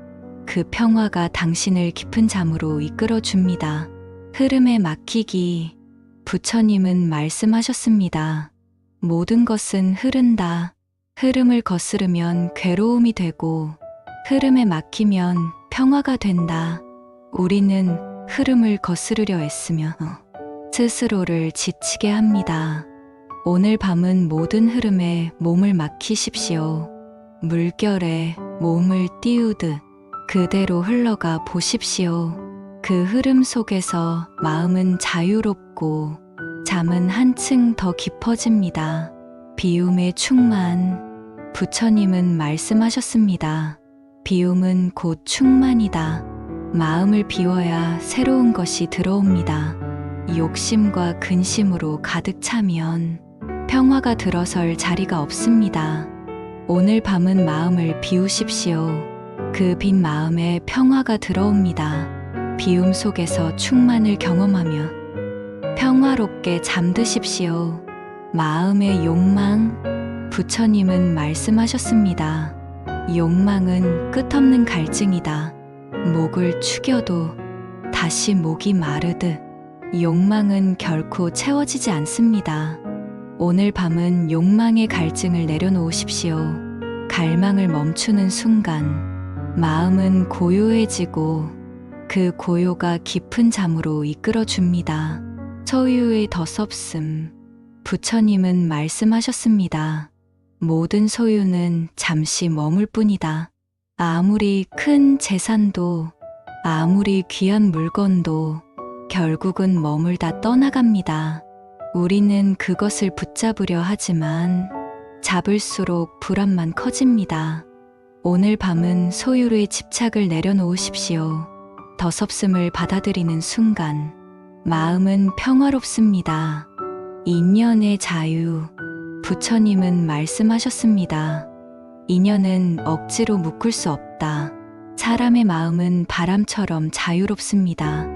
그 평화가 당신을 깊은 잠으로 이끌어 줍니다. 흐름에 맡기기. 부처님은 말씀하셨습니다. 모든 것은 흐른다. 흐름을 거스르면 괴로움이 되고 흐름에 맡기면 평화가 된다. 우리는 흐름을 거스르려 애쓰며 스스로를 지치게 합니다. 오늘 밤은 모든 흐름에 몸을 맡기십시오. 물결에 몸을 띄우듯 그대로 흘러가 보십시오. 그 흐름 속에서 마음은 자유롭고 잠은 한층 더 깊어집니다. 비움의 충만. 부처님은 말씀하셨습니다. 비움은 곧 충만이다. 마음을 비워야 새로운 것이 들어옵니다. 욕심과 근심으로 가득 차면 평화가 들어설 자리가 없습니다. 오늘 밤은 마음을 비우십시오. 그 빈 마음에 평화가 들어옵니다. 비움 속에서 충만을 경험하며 평화롭게 잠드십시오. 마음의 욕망. 부처님은 말씀하셨습니다. 욕망은 끝없는 갈증이다. 목을 축여도 다시 목이 마르듯 욕망은 결코 채워지지 않습니다. 오늘 밤은 욕망의 갈증을 내려놓으십시오. 갈망을 멈추는 순간 마음은 고요해지고 그 고요가 깊은 잠으로 이끌어 줍니다. 소유의 덧없음. 부처님은 말씀하셨습니다. 모든 소유는 잠시 머물 뿐이다. 아무리 큰 재산도 아무리 귀한 물건도 결국은 머물다 떠나갑니다. 우리는 그것을 붙잡으려 하지만 잡을수록 불안만 커집니다. 오늘 밤은 소유의 집착을 내려놓으십시오. 덧없음을 받아들이는 순간 마음은 평화롭습니다. 인연의 자유. 부처님은 말씀하셨습니다. 인연은 억지로 묶을 수 없다. 사람의 마음은 바람처럼 자유롭습니다.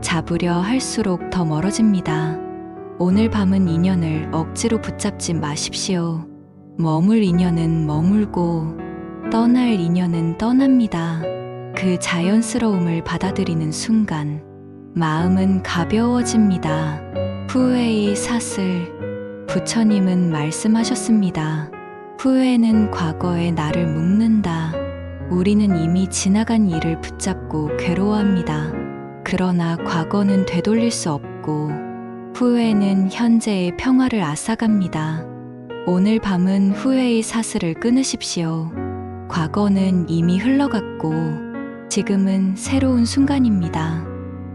잡으려 할수록 더 멀어집니다. 오늘 밤은 인연을 억지로 붙잡지 마십시오. 머물 인연은 머물고 떠날 인연은 떠납니다. 그 자연스러움을 받아들이는 순간 마음은 가벼워집니다. 후회의 사슬. 부처님은 말씀하셨습니다. 후회는 과거의 나를 묶는다. 우리는 이미 지나간 일을 붙잡고 괴로워합니다. 그러나 과거는 되돌릴 수 없고 후회는 현재의 평화를 앗아갑니다. 오늘 밤은 후회의 사슬을 끊으십시오. 과거는 이미 흘러갔고 지금은 새로운 순간입니다.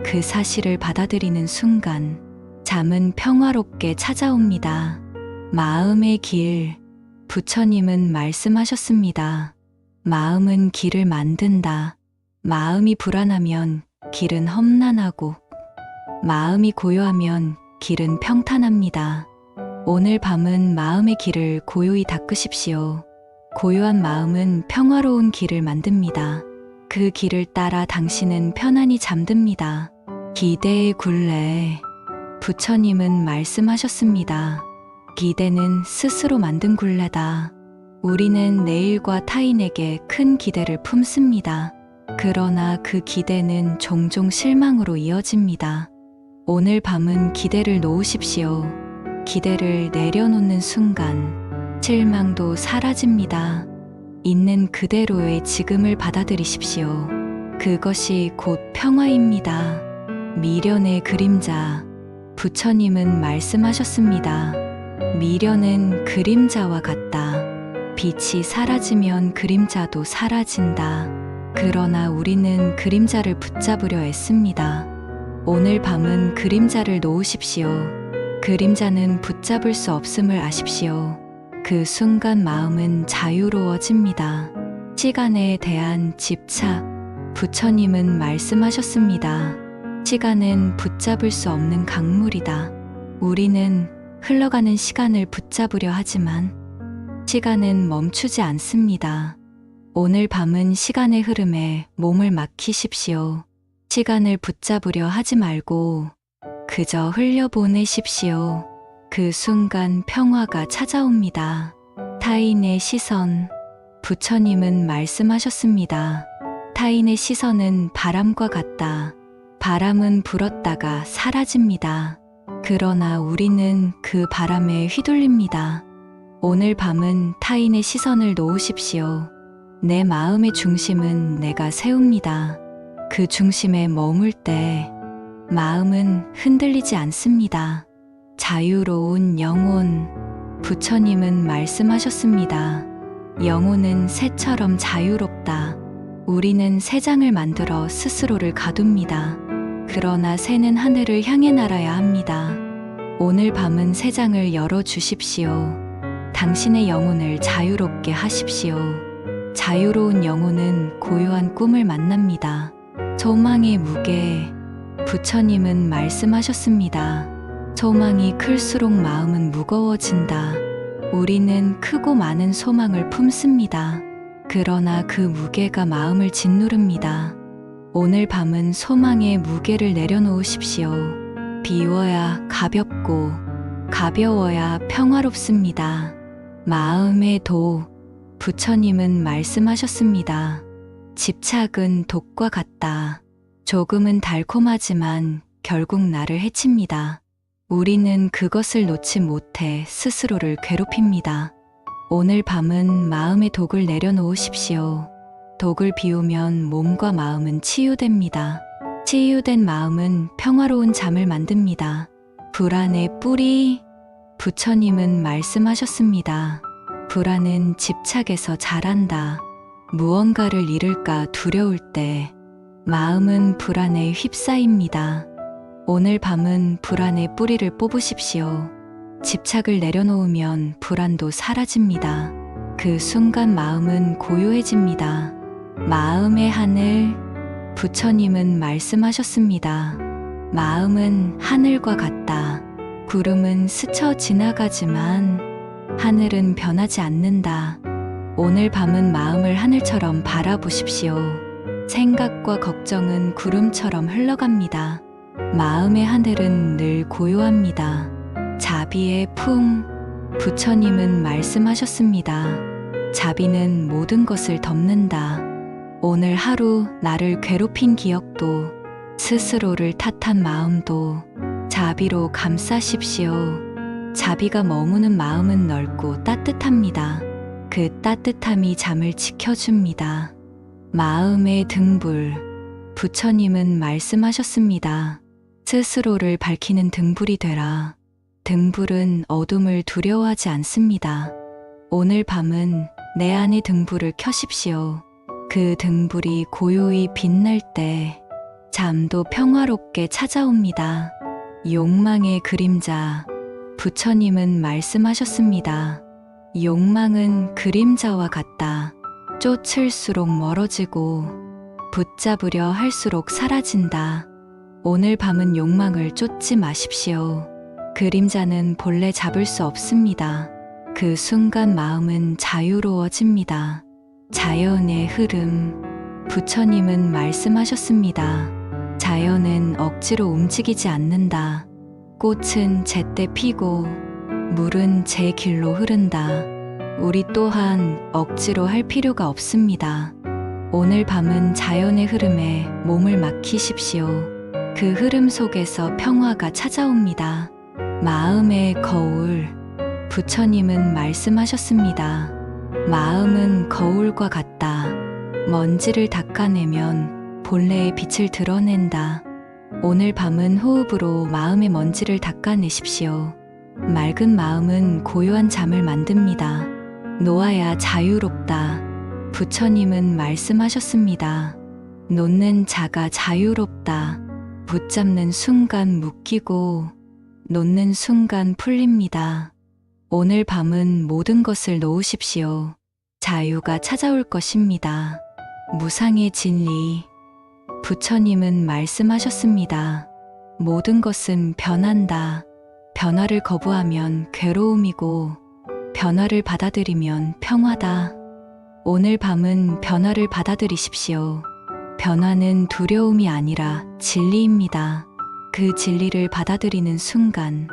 그 사실을 받아들이는 순간 잠은 평화롭게 찾아옵니다. 마음의 길. 부처님은 말씀하셨습니다. 마음은 길을 만든다. 마음이 불안하면 길은 험난하고 마음이 고요하면 길은 평탄합니다. 오늘 밤은 마음의 길을 고요히 닦으십시오. 고요한 마음은 평화로운 길을 만듭니다. 그 길을 따라 당신은 편안히 잠듭니다. 기대의 굴레. 부처님은 말씀하셨습니다. 기대는 스스로 만든 굴레다. 우리는 내일과 타인에게 큰 기대를 품습니다. 그러나 그 기대는 종종 실망으로 이어집니다. 오늘 밤은 기대를 놓으십시오. 기대를 내려놓는 순간 실망도 사라집니다. 있는 그대로의 지금을 받아들이십시오. 그것이 곧 평화입니다. 미련의 그림자. 부처님은 말씀하셨습니다. 미련은 그림자와 같다. 빛이 사라지면 그림자도 사라진다. 그러나 우리는 그림자를 붙잡으려 애씁니다. 오늘 밤은 그림자를 놓으십시오. 그림자는 붙잡을 수 없음을 아십시오. 그 순간 마음은 자유로워집니다. 시간에 대한 집착. 부처님은 말씀하셨습니다. 시간은 붙잡을 수 없는 강물이다. 우리는 흘러가는 시간을 붙잡으려 하지만 시간은 멈추지 않습니다. 오늘 밤은 시간의 흐름에 몸을 맡기십시오. 시간을 붙잡으려 하지 말고 그저 흘려보내십시오. 그 순간 평화가 찾아옵니다. 타인의 시선, 부처님은 말씀하셨습니다. 타인의 시선은 바람과 같다. 바람은 불었다가 사라집니다. 그러나 우리는 그 바람에 휘둘립니다. 오늘 밤은 타인의 시선을 놓으십시오. 내 마음의 중심은 내가 세웁니다. 그 중심에 머물 때 마음은 흔들리지 않습니다. 자유로운 영혼, 부처님은 말씀하셨습니다. 영혼은 새처럼 자유롭다. 우리는 새장을 만들어 스스로를 가둡니다. 그러나 새는 하늘을 향해 날아야 합니다. 오늘 밤은 새장을 열어주십시오. 당신의 영혼을 자유롭게 하십시오. 자유로운 영혼은 고요한 꿈을 만납니다. 소망의 무게, 부처님은 말씀하셨습니다. 소망이 클수록 마음은 무거워진다. 우리는 크고 많은 소망을 품습니다. 그러나 그 무게가 마음을 짓누릅니다. 오늘 밤은 소망의 무게를 내려놓으십시오. 비워야 가볍고 가벼워야 평화롭습니다. 마음의 도, 부처님은 말씀하셨습니다. 집착은 독과 같다. 조금은 달콤하지만 결국 나를 해칩니다. 우리는 그것을 놓지 못해 스스로를 괴롭힙니다. 오늘 밤은 마음의 독을 내려놓으십시오. 독을 비우면 몸과 마음은 치유됩니다. 치유된 마음은 평화로운 잠을 만듭니다. 불안의 뿌리, 부처님은 말씀하셨습니다. 불안은 집착에서 자란다. 무언가를 잃을까 두려울 때 마음은 불안에 휩싸입니다. 오늘 밤은 불안의 뿌리를 뽑으십시오. 집착을 내려놓으면 불안도 사라집니다. 그 순간 마음은 고요해집니다. 마음의 하늘, 부처님은 말씀하셨습니다. 마음은 하늘과 같다. 구름은 스쳐 지나가지만 하늘은 변하지 않는다. 오늘 밤은 마음을 하늘처럼 바라보십시오. 생각과 걱정은 구름처럼 흘러갑니다. 마음의 하늘은 늘 고요합니다. 자비의 품, 부처님은 말씀하셨습니다. 자비는 모든 것을 덮는다. 오늘 하루 나를 괴롭힌 기억도 스스로를 탓한 마음도 자비로 감싸십시오. 자비가 머무는 마음은 넓고 따뜻합니다. 그 따뜻함이 잠을 지켜줍니다. 마음의 등불, 부처님은 말씀하셨습니다. 스스로를 밝히는 등불이 되라. 등불은 어둠을 두려워하지 않습니다. 오늘 밤은 내 안의 등불을 켜십시오. 그 등불이 고요히 빛날 때 잠도 평화롭게 찾아옵니다. 욕망의 그림자, 부처님은 말씀하셨습니다. 욕망은 그림자와 같다. 쫓을수록 멀어지고 붙잡으려 할수록 사라진다. 오늘 밤은 욕망을 쫓지 마십시오. 그림자는 본래 잡을 수 없습니다. 그 순간 마음은 자유로워집니다. 자연의 흐름, 부처님은 말씀하셨습니다. 자연은 억지로 움직이지 않는다. 꽃은 제때 피고 물은 제 길로 흐른다. 우리 또한 억지로 할 필요가 없습니다. 오늘 밤은 자연의 흐름에 몸을 맡기십시오. 그 흐름 속에서 평화가 찾아옵니다. 마음의 거울, 부처님은 말씀하셨습니다. 마음은 거울과 같다. 먼지를 닦아내면 본래의 빛을 드러낸다. 오늘 밤은 호흡으로 마음의 먼지를 닦아내십시오. 맑은 마음은 고요한 잠을 만듭니다. 놓아야 자유롭다. 부처님은 말씀하셨습니다. 놓는 자가 자유롭다. 붙잡는 순간 묶이고 놓는 순간 풀립니다. 오늘 밤은 모든 것을 놓으십시오. 자유가 찾아올 것입니다. 무상의 진리, 부처님은 말씀하셨습니다. 모든 것은 변한다. 변화를 거부하면 괴로움이고 변화를 받아들이면 평화다. 오늘 밤은 변화를 받아들이십시오. 변화는 두려움이 아니라 진리입니다. 그 진리를 받아들이는 순간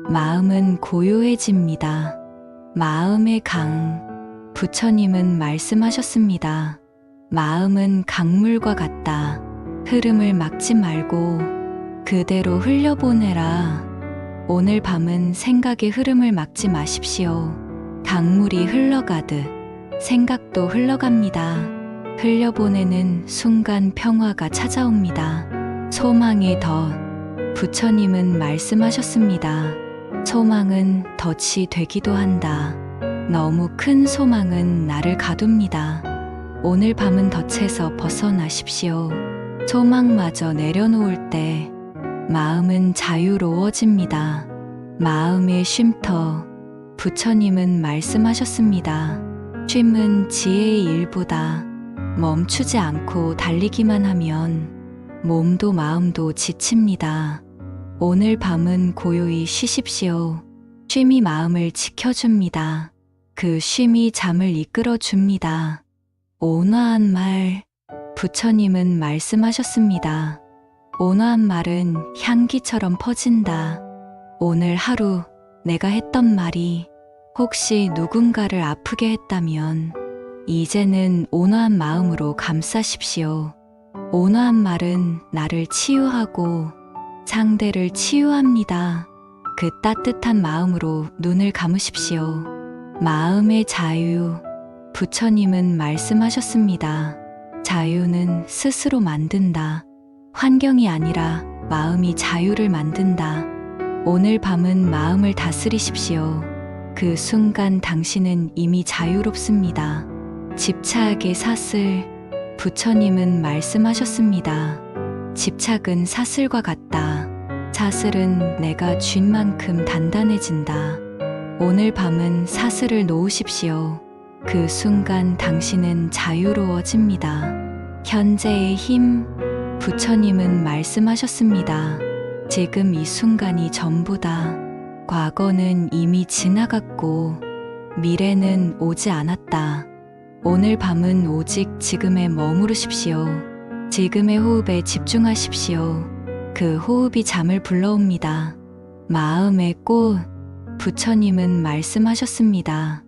마음은 고요해집니다. 마음의 강. 부처님은 말씀하셨습니다. 마음은 강물과 같다. 흐름을 막지 말고 그대로 흘려보내라. 오늘 밤은 생각의 흐름을 막지 마십시오. 강물이 흘러가듯 생각도 흘러갑니다. 흘려보내는 순간 평화가 찾아옵니다. 소망의 덫. 부처님은 말씀하셨습니다. 소망은 덫이 되기도 한다. 너무 큰 소망은 나를 가둡니다. 오늘 밤은 덫에서 벗어나십시오. 소망마저 내려놓을 때 마음은 자유로워집니다. 마음의 쉼터. 부처님은 말씀하셨습니다. 쉼은 지혜의 일부다. 멈추지 않고 달리기만 하면 몸도 마음도 지칩니다. 오늘 밤은 고요히 쉬십시오. 쉼이 마음을 지켜줍니다. 그 쉼이 잠을 이끌어줍니다. 온화한 말. 부처님은 말씀하셨습니다. 온화한 말은 향기처럼 퍼진다. 오늘 하루 내가 했던 말이 혹시 누군가를 아프게 했다면 이제는 온화한 마음으로 감싸십시오. 온화한 말은 나를 치유하고 상대를 치유합니다. 그 따뜻한 마음으로 눈을 감으십시오. 마음의 자유. 부처님은 말씀하셨습니다. 자유는 스스로 만든다. 환경이 아니라 마음이 자유를 만든다. 오늘 밤은 마음을 다스리십시오. 그 순간 당신은 이미 자유롭습니다. 집착의 사슬. 부처님은 말씀하셨습니다. 집착은 사슬과 같다. 사슬은 내가 쥔 만큼 단단해진다. 오늘 밤은 사슬을 놓으십시오. 그 순간 당신은 자유로워집니다. 현재의 힘. 부처님은 말씀하셨습니다. 지금 이 순간이 전부다. 과거는 이미 지나갔고 미래는 오지 않았다. 오늘 밤은 오직 지금에 머무르십시오. 지금의 호흡에 집중하십시오. 그 호흡이 잠을 불러옵니다. 마음의 꽃. 부처님은 말씀하셨습니다.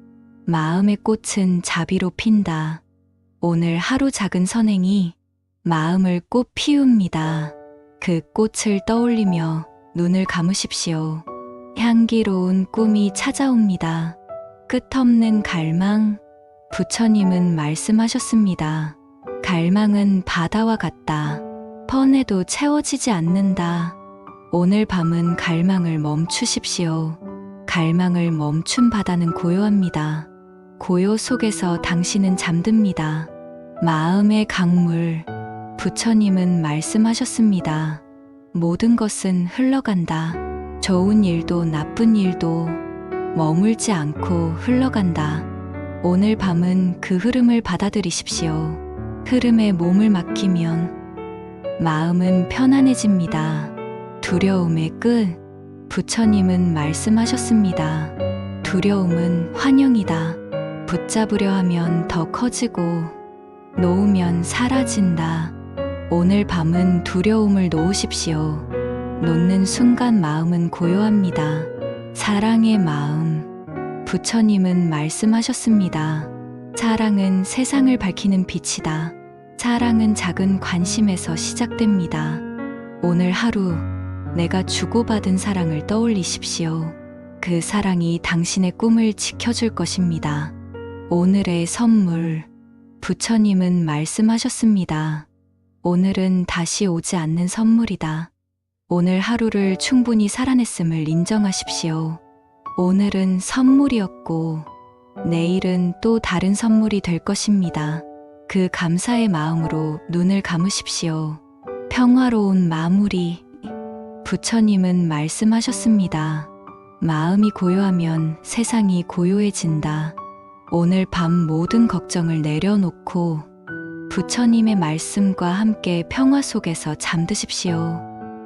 마음의 꽃은 자비로 핀다. 오늘 하루 작은 선행이 마음을 꽃 피웁니다. 그 꽃을 떠올리며 눈을 감으십시오. 향기로운 꿈이 찾아옵니다. 끝없는 갈망. 부처님은 말씀하셨습니다. 갈망은 바다와 같다. 퍼내도 채워지지 않는다. 오늘 밤은 갈망을 멈추십시오. 갈망을 멈춘 바다는 고요합니다. 고요 속에서 당신은 잠듭니다. 마음의 강물. 부처님은 말씀하셨습니다. 모든 것은 흘러간다. 좋은 일도 나쁜 일도 머물지 않고 흘러간다. 오늘 밤은 그 흐름을 받아들이십시오. 흐름에 몸을 맡기면 마음은 편안해집니다. 두려움의 끝. 부처님은 말씀하셨습니다. 두려움은 환영이다. 붙잡으려 하면 더 커지고 놓으면 사라진다. 오늘 밤은 두려움을 놓으십시오. 놓는 순간 마음은 고요합니다. 사랑의 마음. 부처님은 말씀하셨습니다. 사랑은 세상을 밝히는 빛이다. 사랑은 작은 관심에서 시작됩니다. 오늘 하루 내가 주고받은 사랑을 떠올리십시오. 그 사랑이 당신의 꿈을 지켜줄 것입니다. 오늘의 선물. 부처님은 말씀하셨습니다. 오늘은 다시 오지 않는 선물이다. 오늘 하루를 충분히 살아냈음을 인정하십시오. 오늘은 선물이었고 내일은 또 다른 선물이 될 것입니다. 그 감사의 마음으로 눈을 감으십시오. 평화로운 마무리. 부처님은 말씀하셨습니다. 마음이 고요하면 세상이 고요해진다. 오늘 밤 모든 걱정을 내려놓고 부처님의 말씀과 함께 평화 속에서 잠드십시오.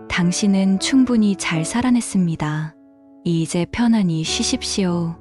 당신은 충분히 잘 살아냈습니다. 이제 편안히 쉬십시오.